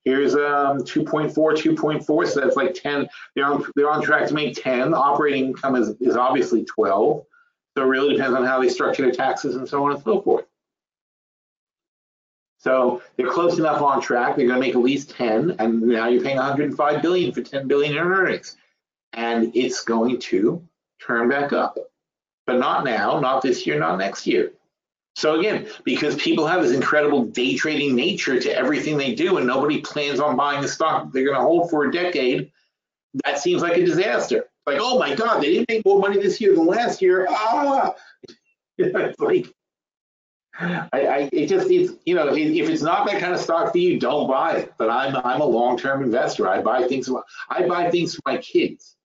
here's 2.4, 2.4. So that's like 10. They're on track to make 10. Operating income is obviously 12. So it really depends on how they structure their taxes and so on and so forth. So they're close enough on track. They're going to make at least 10, and now you're paying 105 billion for 10 billion in earnings, and it's going to turn back up, but not now, not this year, not next year. So again, because people have this incredible day trading nature to everything they do, and nobody plans on buying the stock they're going to hold for a decade, that seems like a disaster. Like, oh my God, they didn't make more money this year than last year. It's like. It's if it's not that kind of stock for you, don't buy it. But I'm a long-term investor. I buy things for my kids.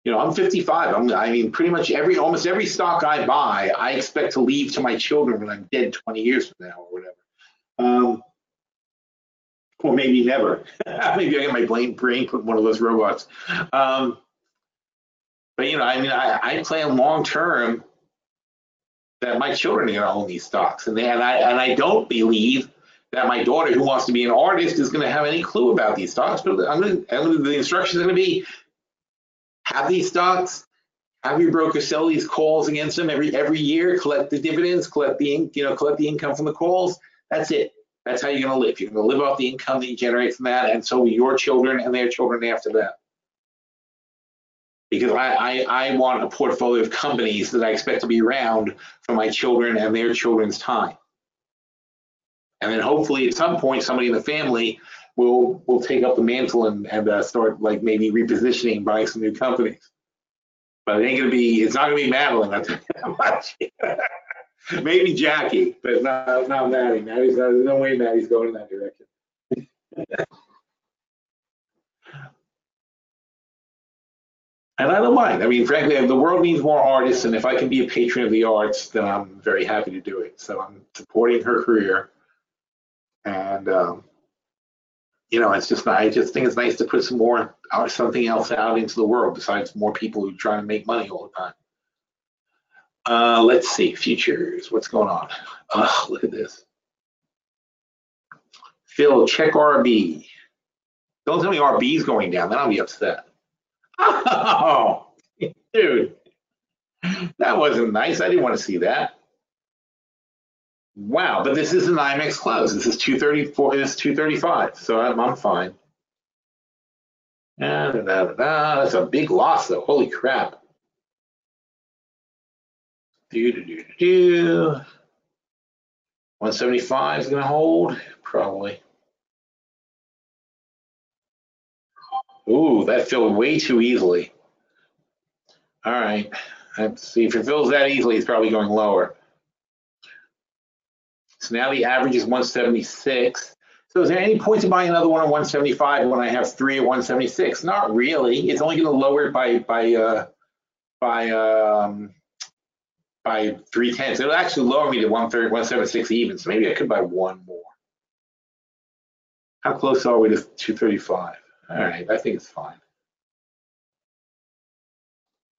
I'm 55. I mean, pretty much almost every stock I buy, I expect to leave to my children when I'm dead 20 years from now or whatever. Or maybe never. Maybe I get my brain put in one of those robots. But I plan long-term that my children are going to own these stocks, and I don't believe that my daughter, who wants to be an artist, is going to have any clue about these stocks. But the instructions are going to be: have these stocks, have your broker sell these calls against them every year, collect the dividends, collect the income from the calls. That's it. That's how you're going to live. You're going to live off the income that you generate from that, and so will your children and their children after that. Because I want a portfolio of companies that I expect to be around for my children and their children's time. And then hopefully at some point somebody in the family will take up the mantle and start like maybe repositioning, buying some new companies. But it's not gonna be Madeline, I'll tell you that much. Maybe Jackie, but not Maddie. There's no way Maddie's going in that direction. And I don't mind. I mean, frankly, the world needs more artists, and if I can be a patron of the arts, then I'm very happy to do it. So I'm supporting her career, and I just think it's nice to put something else out into the world besides more people who try to make money all the time. Let's see, futures. What's going on? Look at this. Phil, check RB. Don't tell me RB is going down. Then I'll be upset. Oh, dude, that wasn't nice. I didn't want to see that. Wow, but this is an IMAX close. This is 234. This is 235. So I'm fine. That's a big loss, though. Holy crap. 175 is going to hold, probably. Ooh, that filled way too easily. All right, let's see. If it fills that easily, it's probably going lower. So now the average is 176. So is there any point to buy another one at 175 when I have 3 at 176? Not really. It's only going to lower it by 3/10. It'll actually lower me to 176 even. So maybe I could buy one more. How close are we to 235? All right, I think it's fine.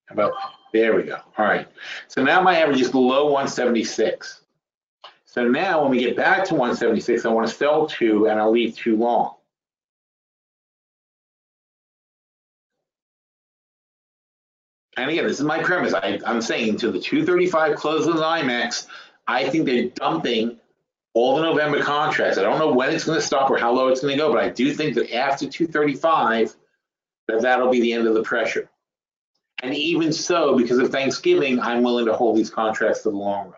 How about, there we go. All right, so now my average is below 176. So now when we get back to 176, I want to sell 2 and I'll leave 2 long. And again, this is my premise. I'm saying to the 235 close of the NYMEX, I think they're dumping all the November contracts. I don't know when it's going to stop or how low it's going to go, but I do think that after 235, that'll be the end of the pressure. And even so, because of Thanksgiving, I'm willing to hold these contracts for the long run.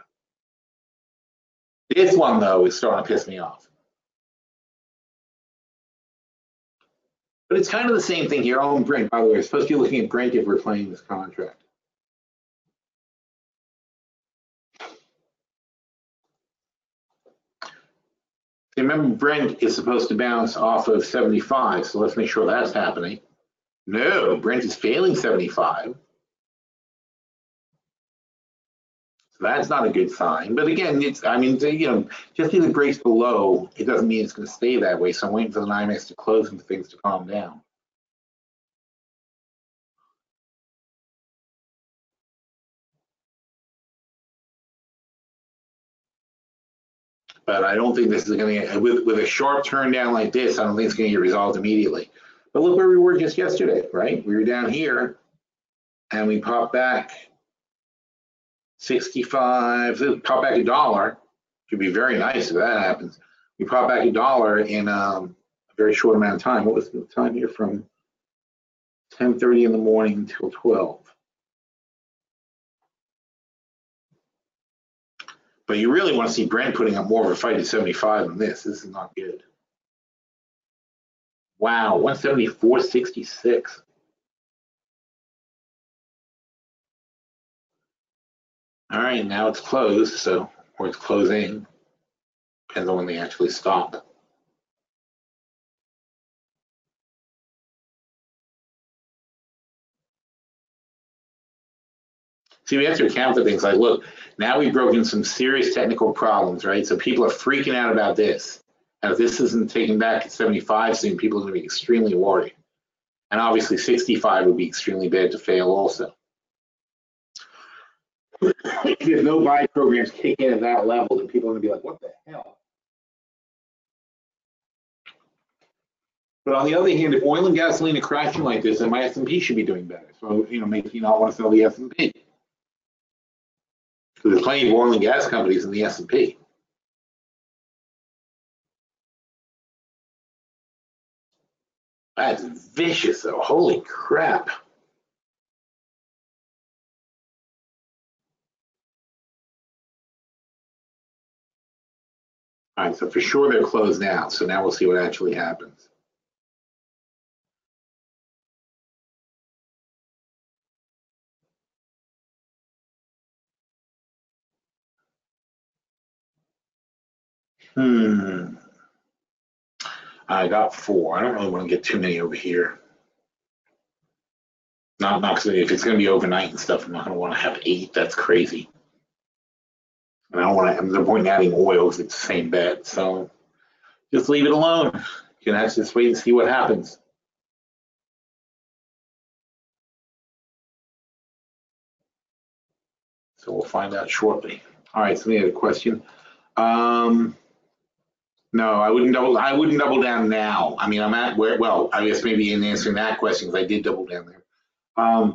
This one, though, is starting to piss me off. But it's kind of the same thing here. Oh, Brent, by the way, we're supposed to be looking at Brent if we're playing this contract. Remember, Brent is supposed to bounce off of 75, so let's make sure that's happening. No, Brent is failing 75. So that's not a good sign. But again, just because it breaks below, it doesn't mean it's going to stay that way. So I'm waiting for the NYMEX to close and for things to calm down. But I don't think this is going to, with a sharp turn down like this, I don't think it's going to get resolved immediately. But look where we were just yesterday, right? We were down here and we popped back 65, pop back $1. Could be very nice if that happens. We pop back $1 in a very short amount of time. What was the time here from 10:30 in the morning until 12? But you really want to see Brent putting up more of a fight at 75 than this. This is not good. Wow, 174.66. All right, now it's closed, so, or it's closing. Depends on when they actually stop. See, we have to account for things like, look, now we've broken some serious technical problems, right? So people are freaking out about this. And if this isn't taken back at 75 soon, people are going to be extremely worried. And obviously 65 would be extremely bad to fail also. If no buy programs kick in at that level, then people are going to be like, what the hell? But on the other hand, if oil and gasoline are crashing like this, then my S&P should be doing better. So, makes you not want to sell the S&P. Because there's plenty of oil and gas companies in the S&P. That's vicious, though. Holy crap. All right, so for sure they're closed now. So now we'll see what actually happens. I got 4. I don't really want to get too many over here. Not because if it's going to be overnight and stuff, I'm not going to want to have 8. That's crazy. And I don't want to. I'm no point in adding oil if it's the same bet. So just leave it alone. You can have to just wait and see what happens. So we'll find out shortly. All right. So we had a question. No, I wouldn't double down now. I mean, I'm at where. Well, I guess maybe in answering that question, because I did double down there. I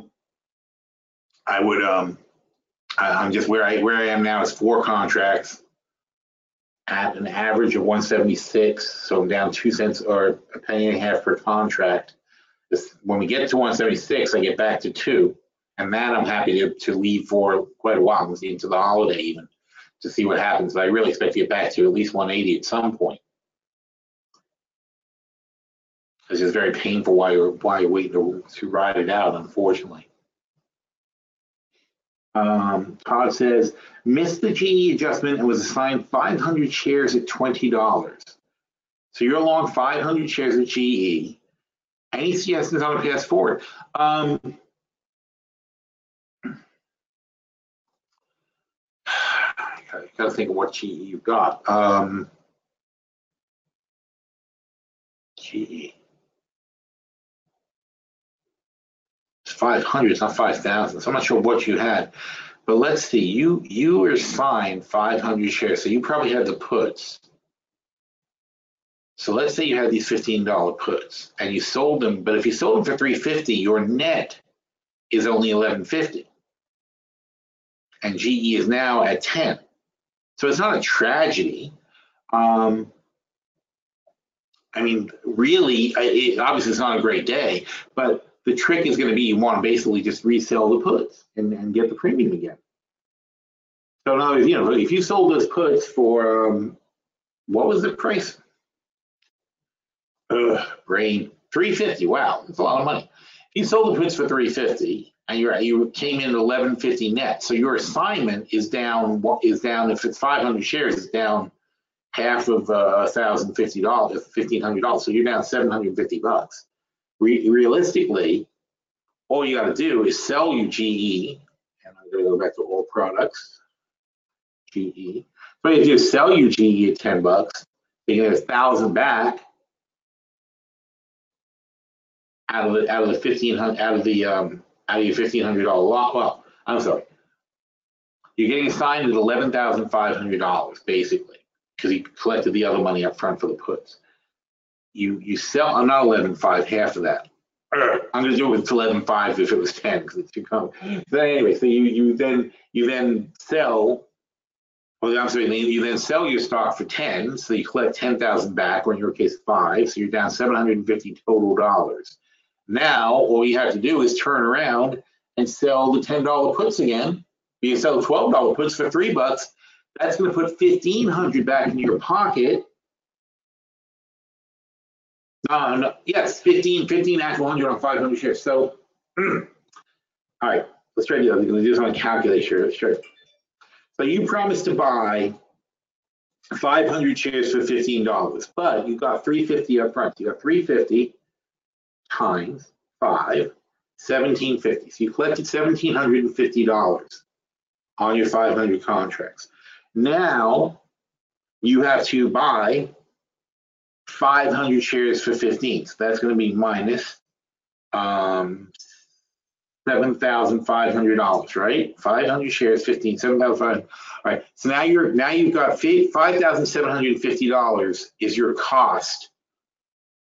would. I'm just where I am now is 4 contracts at an average of 176. So I'm down 2 cents or a penny and a half per contract. When we get to 176, I get back to 2, and that I'm happy to leave for quite a while, into the holiday even, to see what happens. But I really expect to get back to at least 180 at some point. It's just very painful while you're waiting to ride it out, unfortunately. Todd says, missed the GE adjustment and was assigned 500 shares at $20. So you're long 500 shares of GE. Any suggestions on a path forward? Gotta think of what GE you've got. GE. It's 500, it's not 5,000. So I'm not sure what you had. But let's see, you were assigned 500 shares, so you probably had the puts. So let's say you had these $15 puts and you sold them, but if you sold them for $350, your net is only $11.50. And GE is now at 10. So it's not a tragedy. I mean, really, obviously it's not a great day, but the trick is going to be you want to basically just resell the puts and get the premium again. So in other words, if you sold those puts for, what was the price? Brain, $350. Wow, that's a lot of money. If you sold the puts for $350 and you came in at $11.50 net, so your assignment is down. If it's 500 shares, it's down half of $1,050, $1,500. So you're down $750. Realistically, all you got to do is sell your GE, and I'm going to go back to all products. GE. So you just sell your GE at $10. You get 1,000 back out of the $1,500 out of your $1,500 lot. Well, I'm sorry. You're getting assigned at $11,500 basically. because he collected the other money up front for the puts. You sell, I'm not 11.5, half of that. I'm going to do it with 11.5 if it was 10 because it's too common. But anyway, so you then sell. Well, I'm sorry, you then sell your stock for 10, so you collect 10,000 back, or in your case 5, so you're down $750 total dollars. Now, all you have to do is turn around and sell the $10 puts again. You can sell the $12 puts for $3. That's going to put $1,500 back in your pocket. No, yes, 15 actual 100 on 500 shares. So, all right, let's try to do that. I'm going to do this on a calculator. Sure. So you promised to buy 500 shares for $15, but you got $350 up front. You got $350 times 5, $1,750. So you collected $1,750 on your 500 contracts. Now you have to buy 500 shares for 15. So that's going to be minus $7,500, right? 500 shares, 15, 7,500. All right. So now you've got $5,750 is your cost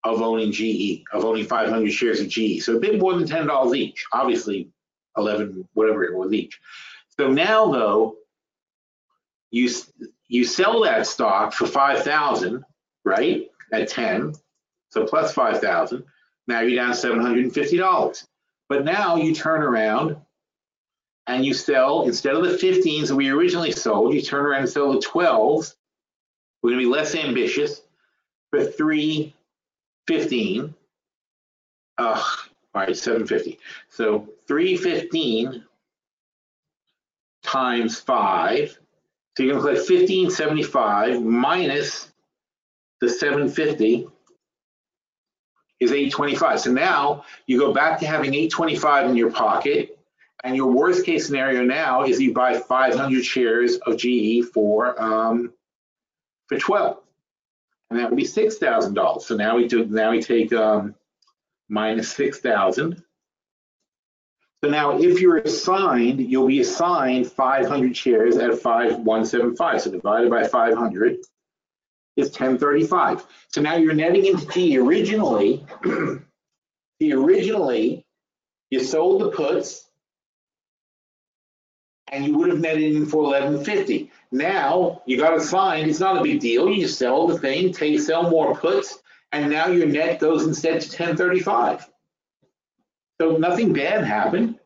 of owning GE, of owning 500 shares of GE. So a bit more than $10 each. Obviously, 11, whatever it was each. So now though, you sell that stock for 5,000, right? At 10, so plus 5,000. Now you're down $750. But now you turn around and you sell, instead of the 15s that we originally sold, you turn around and sell the 12s. We're going to be less ambitious for $315. All right, $750. So $315 times 5. So you're going to collect $1,575 minus the $750 is $825. So now you go back to having $825 in your pocket, and your worst case scenario now is you buy 500 shares of GE for 12, and that would be $6,000. So now we take minus 6,000. So now if you're assigned, you'll be assigned 500 shares at 5,175. So divided by 500 is 1035. So now you're netting into T. Originally, you sold the puts and you would have netted in for 1150. Now you got assigned, it's not a big deal. You just sell the thing, sell more puts, and now your net goes instead to 1035. So nothing bad happened.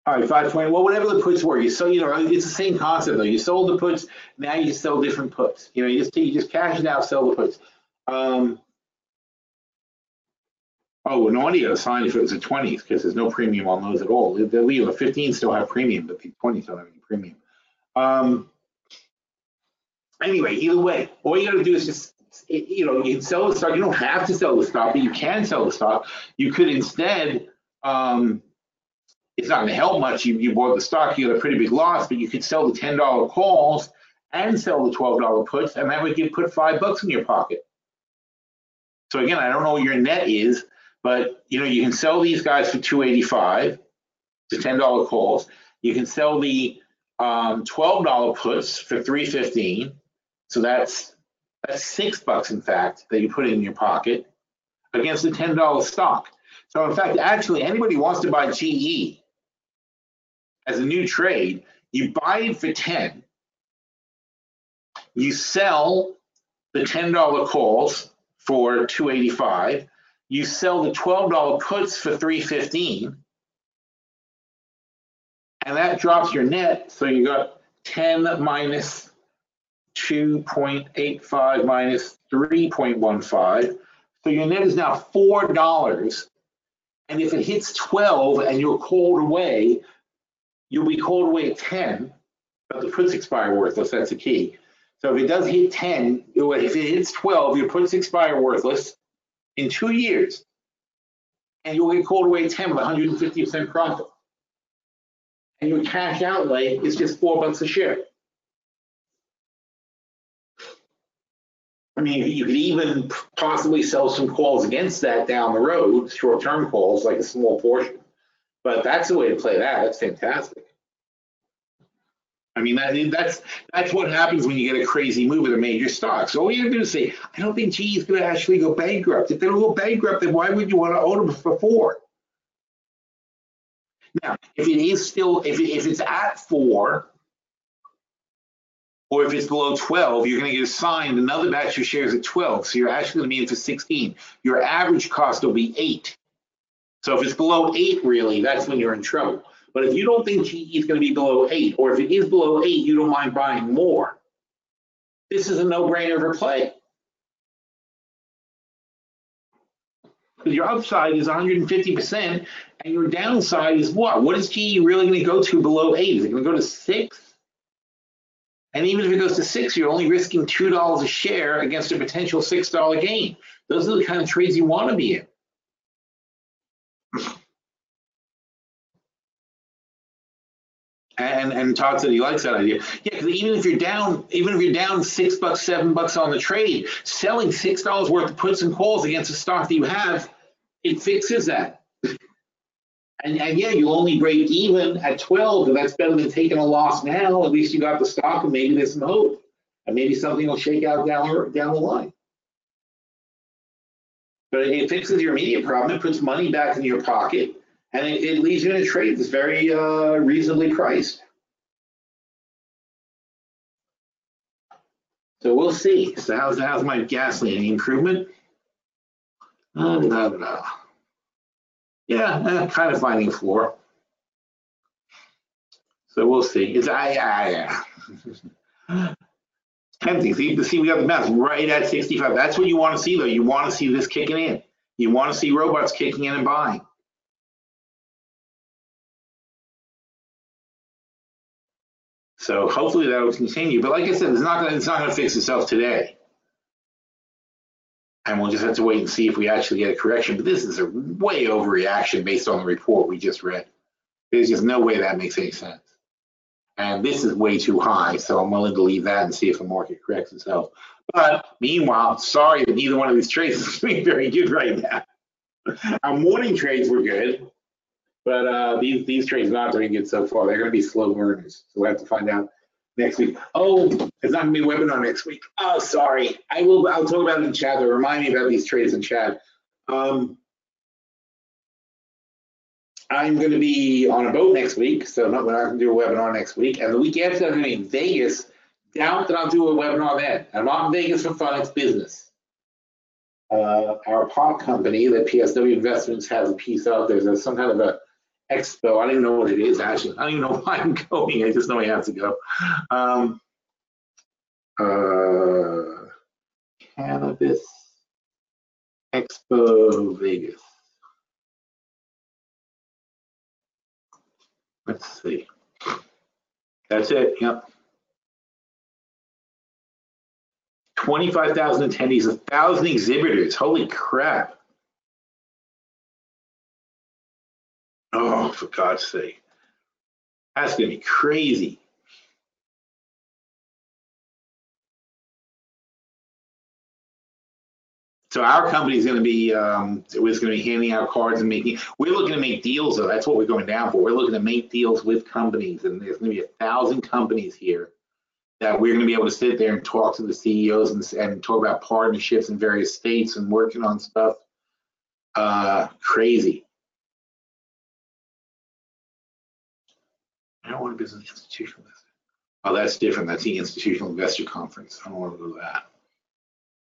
All right, 520. Well, whatever the puts were, it's the same concept though. You sold the puts, now you sell different puts. You just cash it out, sell the puts. Oh, no wonder you got assigned if it was a 20s because there's no premium on those at all. The 15s still have premium, but the 20s don't have any premium. Anyway, either way, all you got to do is just, you can sell the stock. You don't have to sell the stock, but you can sell the stock. You could instead. It's not going to help much. You bought the stock, you got a pretty big loss, but you could sell the $10 calls and sell the $12 puts, and that would put $5 in your pocket. So again, I don't know what your net is, but you can sell these guys for $285, the $10 calls. You can sell the $12 puts for $315. So that's $6 in fact that you put in your pocket against the $10 stock. So in fact, actually, anybody who wants to buy GE as a new trade, you buy it for 10, you sell the $10 calls for $285, you sell the $12 puts for $315, and that drops your net. So you got 10 minus 2.85 minus 3.15. So your net is now $4. And if it hits 12 and you're called away, you'll be called away at 10, but the puts expire worthless. That's the key. So if it does hit 10, if it hits 12, your puts expire worthless in 2 years, and you'll get called away at 10 with 150% profit. And your cash outlay is just $4 a share. I mean, you could even possibly sell some calls against that down the road, short-term calls, like a small portion. But that's the way to play that. That's fantastic. I mean, that's what happens when you get a crazy move in a major stock. So all you have to do is say, I don't think GE is going to actually go bankrupt. If they don't go bankrupt, then why would you want to own them for 4? Now, if it is still, if it's at 4, or if it's below 12, you're going to get assigned another batch of shares at 12. So you're actually going to be in for 16. Your average cost will be 8. So if it's below 8, really, that's when you're in trouble. But if you don't think GE is going to be below 8, or if it is below 8, you don't mind buying more, this is a no-brainer for play. Because your upside is 150%, and your downside is what? What is GE really going to go to below 8? Is it going to go to 6? And even if it goes to 6, you're only risking $2 a share against a potential $6 gain. Those are the kind of trades you want to be in. And Todd said he likes that idea. Yeah, because even if you're down $6, $7 on the trade, selling $6 worth of puts and calls against a stock that you have, it fixes that. And yeah, you'll only break even at 12, and that's better than taking a loss now. At least you got the stock, and maybe there's some hope, and maybe something will shake out down the line. But it fixes your immediate problem. It puts money back in your pocket, and it leaves you in a trade that's very reasonably priced. So we'll see. So how's my gasoline? Any improvement? Yeah, kind of finding a floor. So we'll see. It's tempting. See, we got the math right at 65. That's what you want to see, though. You want to see this kicking in. You want to see robots kicking in and buying. So hopefully that will continue. But like I said, it's not going to fix itself today. And we'll just have to wait and see if we actually get a correction. But this is a way overreaction based on the report we just read. There's just no way that makes any sense. And this is way too high, so I'm willing to leave that and see if the market corrects itself. But meanwhile, sorry that neither one of these trades is doing very good right now. Our morning trades were good, but these trades are not doing good so far. They're going to be slow burners, so we'll have to find out next week. Oh, it's not going to be a webinar next week. Oh, sorry. I'll talk about it in chat. Remind me about these trades in chat. I'm going to be on a boat next week, so we're not going to do a webinar next week. And the week after, I'm going to be in Vegas. Doubt that I'll do a webinar then. I'm not in Vegas for fun, it's business. Our pot company that PSW Investments has a piece of, there's some kind of a expo. I don't even know what it is, actually. I don't even know why I'm going. I just know I have to go. Cannabis Expo Vegas. Let's see. That's it. Yep. 25,000 attendees, 1,000 exhibitors. Holy crap. Oh, for God's sake. That's going to be crazy. So our company is going to be, handing out cards and we're looking to make deals, though. That's what we're going down for. We're looking to make deals with companies, and there's going to be 1,000 companies here that we're going to be able to sit there and talk to the CEOs and talk about partnerships in various states and working on stuff. Crazy. I don't want a business institutional investor. Oh, that's different. That's the institutional investor conference. I don't want to go to that.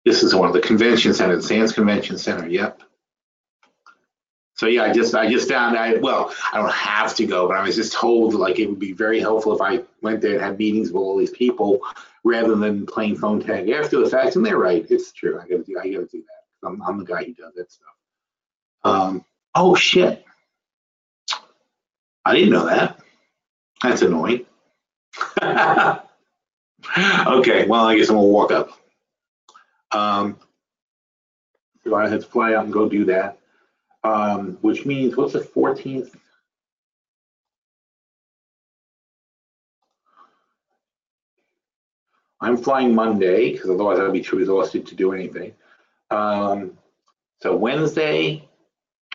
This is one of the convention center, the Sands Convention Center. Yep. So yeah, I just found well, I don't have to go, but I was just told like it would be very helpful if I went there and had meetings with all these people rather than playing phone tag after the fact. And they're right, it's true. I gotta do that. I'm the guy who does that stuff. Oh shit! I didn't know that. That's annoying. Okay, well I guess I'm gonna walk up. So I had to fly out and go do that. Which means, what's the 14th? I'm flying Monday because otherwise I'd be too exhausted to do anything. So Wednesday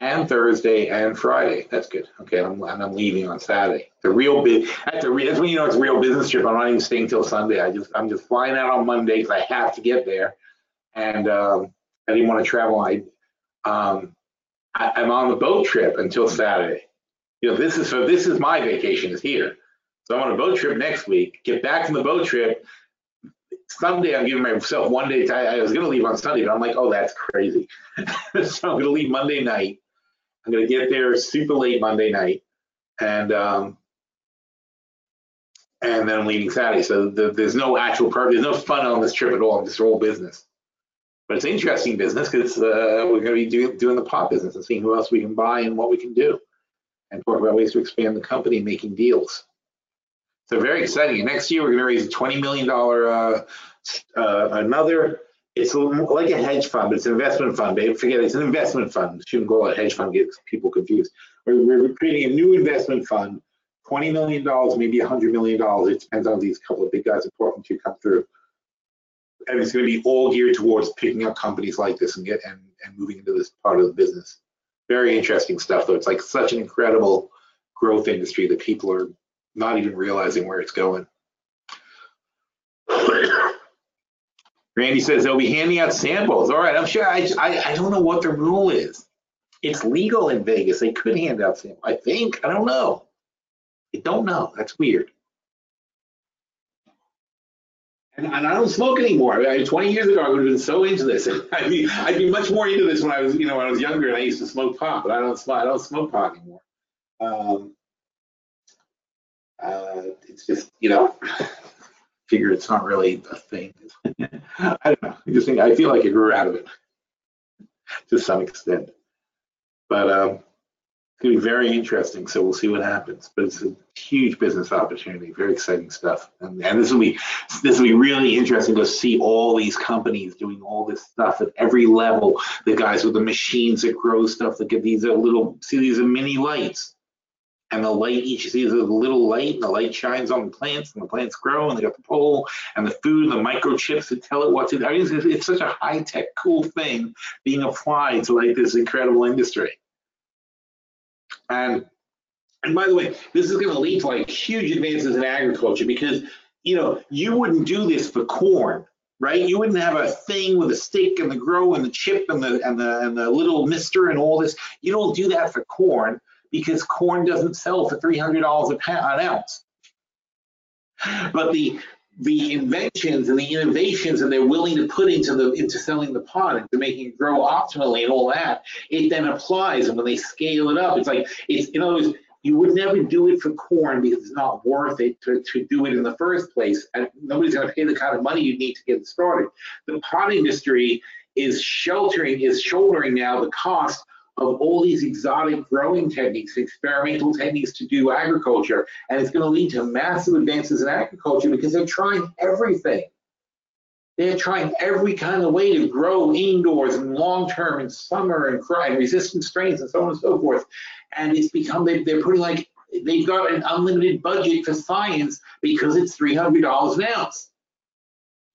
and Thursday and Friday. That's good. Okay, I'm leaving on Saturday. The real big that's when you know it's a real business trip. I'm not even staying till Sunday. I'm just flying out on Monday because I have to get there, and I didn't want to travel. I'm on the boat trip until Saturday. You know, this is my vacation is here. So I'm on a boat trip next week. Get back from the boat trip. Sunday, I'm giving myself one day. I was going to leave on Sunday, but I'm like, oh, that's crazy. So I'm going to leave Monday night. I'm going to get there super late Monday night, and then I'm leaving Saturday. So there's no actual purpose. There's no fun on this trip at all. I'm just all business. But it's interesting business because we're going to be doing the pot business and seeing who else we can buy and what we can do, and talk about ways to expand the company, making deals. So very exciting. And next year we're going to raise a $20 million another. It's like a hedge fund, but it's an investment fund. But forget it, it's an investment fund. Shouldn't call it a hedge fund, gets people confused. We're creating a new investment fund, $20 million, maybe $100 million. It depends on these couple of big guys I'm talking to come through. And it's going to be all geared towards picking up companies like this and moving into this part of the business. Very interesting stuff, though. It's like such an incredible growth industry that people are not even realizing where it's going. Randy says they'll be handing out samples. All right, I'm sure. I don't know what the rule is. It's legal in Vegas. They could hand out samples. I think. I don't know. I don't know. That's weird. And I don't smoke anymore. 20 years ago, I would have been so into this. I'd be much more into this when I was, when I was younger and I used to smoke pot. But I don't smoke pot anymore. It's just, figure it's not really a thing. I don't know. I feel like I grew out of it to some extent. But it's going to be very interesting. So we'll see what happens. But it's a huge business opportunity. Very exciting stuff. And this will be really interesting to see all these companies doing all this stuff at every level. The guys with the machines that grow stuff that get these are mini lights. And the light, each sees a little light, and the light shines on the plants, and the plants grow, and they got the pole, and the food, and the microchips that tell it what to do. It's such a high-tech, cool thing being applied to like this incredible industry. And by the way, this is going to lead to like huge advances in agriculture because you wouldn't do this for corn, right? You wouldn't have a thing with a stick and the grow and the chip and the little mister and all this. You don't do that for corn, because corn doesn't sell for $300 an ounce. But the inventions and the innovations that they're willing to put into selling the pot, into making it grow optimally and all that, it then applies. And when they scale it up, in other words, you would never do it for corn because it's not worth it to do it in the first place. And nobody's going to pay the kind of money you need to get it started. The pot industry is shouldering now the cost of all these exotic growing techniques, experimental techniques to do agriculture, and it's going to lead to massive advances in agriculture because they're trying everything. They're trying every kind of way to grow indoors and long-term and summer and resistant strains and so on and so forth. And it's become, they're putting they've got an unlimited budget for science because it's $300 an ounce.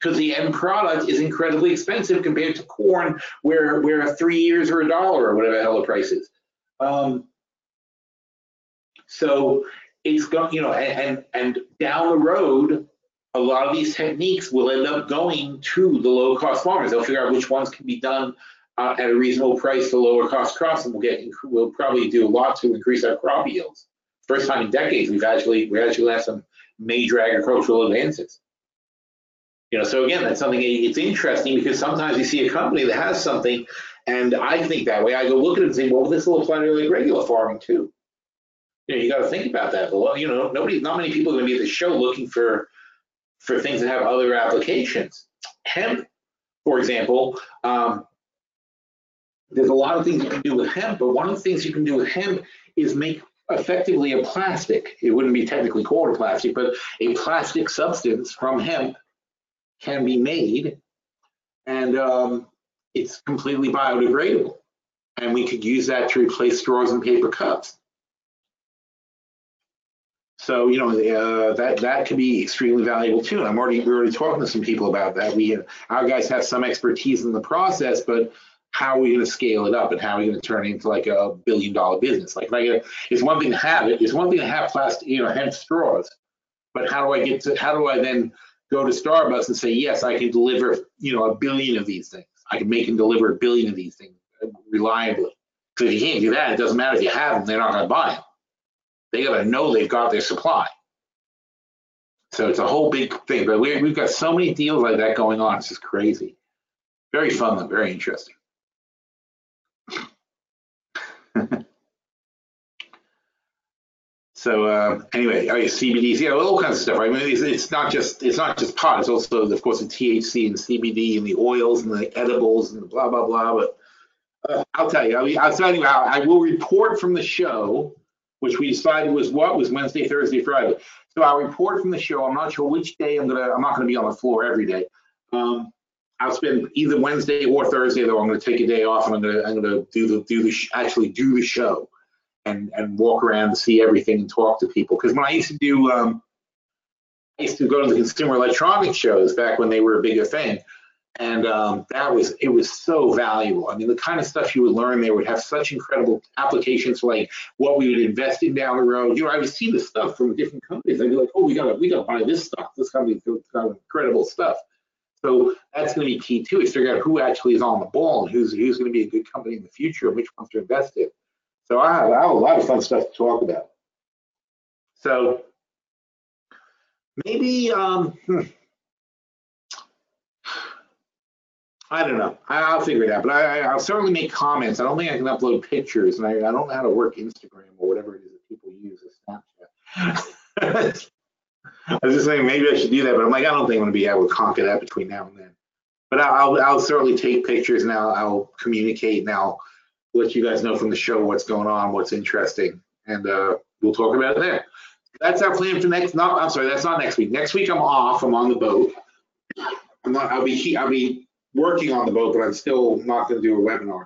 Because the end product is incredibly expensive compared to corn, where 3 years or $1 or whatever the hell the price is. So it's going, and down the road, a lot of these techniques will end up going to the low-cost farmers. They'll figure out which ones can be done at a reasonable price for lower-cost crops, and we'll probably do a lot to increase our crop yields. First time in decades, we actually had some major agricultural advances. So again, that's something, it's interesting because sometimes you see a company that has something, and I think that way. I go look at it and say, well, this will apply to like regular farming too. You got to think about that. Well, not many people are going to be at the show looking for things that have other applications. Hemp, for example, there's a lot of things you can do with hemp, but one of the things you can do with hemp is make effectively a plastic. It wouldn't be technically called a plastic, but a plastic substance from hemp can be made, and it's completely biodegradable. And we could use that to replace straws and paper cups. So, that could be extremely valuable too. And we're already talking to some people about that. Our guys have some expertise in the process, but how are we going to scale it up, and how are we going to turn it into like a $1 billion business? Like, it's one thing to have it. It's one thing to have plastic, hemp straws. But how do I then go to Starbucks and say, yes, I can deliver, 1 billion of these things. I can make and deliver 1 billion of these things reliably. Because if you can't do that, it doesn't matter if you have them, they're not going to buy them. They got to know they've got their supply. So it's a whole big thing. But we've got so many deals like that going on. It's just crazy. Very fun, though. Very interesting. So anyway, CBDs, all kinds of stuff. I mean, it's not just pot. It's also, of course, the THC and CBD and the oils and the edibles and the blah blah blah. But I'll tell you, I will report from the show, which we decided was Wednesday, Thursday, Friday. So I'll report from the show. I'm not sure which day I'm not gonna be on the floor every day. I'll spend either Wednesday or Thursday, though. I'm going to take a day off, and I'm going to actually do the show and walk around and see everything and talk to people. Because when I used to go to the consumer electronics shows back when they were a bigger thing, and it was so valuable. I mean, the kind of stuff you would learn there would have such incredible applications, like what we would invest in down the road. I would see the stuff from different companies. I'd be like, oh, we gotta buy this stuff. This company's got incredible stuff. So that's going to be key too, is figure out who actually is on the ball and who's going to be a good company in the future and which ones to invest in. So I have a lot of fun stuff to talk about. So maybe I don't know. I'll figure it out, but I'll certainly make comments. I don't think I can upload pictures, and I don't know how to work Instagram or whatever it is that people use as Snapchat. I was just saying maybe I should do that, but I'm like, I don't think I'm going to be able to conquer that between now and then. But I'll certainly take pictures, and I'll communicate, and I'll let you guys know from the show what's going on, what's interesting, and we'll talk about it there. That's our plan for next. I'm sorry, that's not next week. Next week I'm off. I'm on the boat. I'll be working on the boat, but I'm still not going to do a webinar.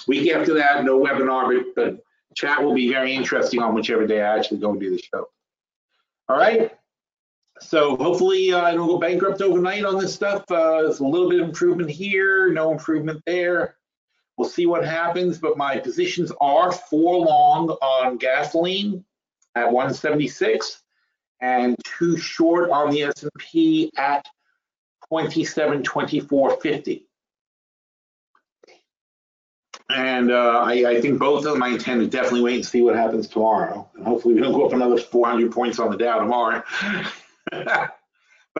Week after that, no webinar, but chat will be very interesting on whichever day I actually go and do the show. All right. So hopefully I don't go bankrupt overnight on this stuff. There's a little bit of improvement here, no improvement there. We'll see what happens, but my positions are 4 long on gasoline at 176 and 2 short on the S&P at 27.2450. And I think both of them, I intend to definitely wait and see what happens tomorrow. And hopefully we don't go up another 400 points on the Dow tomorrow. But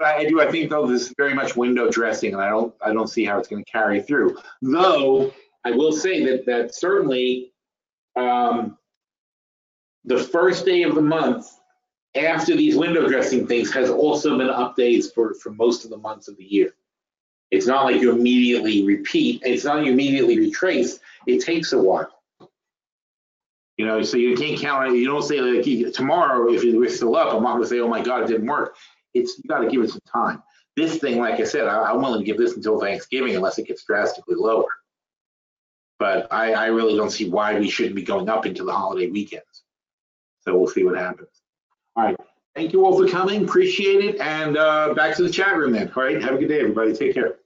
I think though this is very much window dressing, and I don't see how it's going to carry through. Though I will say that certainly the first day of the month after these window dressing things has also been up days for most of the months of the year. It's not like you immediately repeat. It's not you immediately retrace. It takes a while. So you can't count on it. You don't say like tomorrow, if we're still up, I'm not going to say, oh my God, it didn't work. You got to give it some time. This thing, like I said, I'm willing to give this until Thanksgiving unless it gets drastically lower. But I really don't see why we shouldn't be going up into the holiday weekends. So we'll see what happens. All right. Thank you all for coming. Appreciate it. And back to the chat room then. All right. Have a good day, everybody. Take care.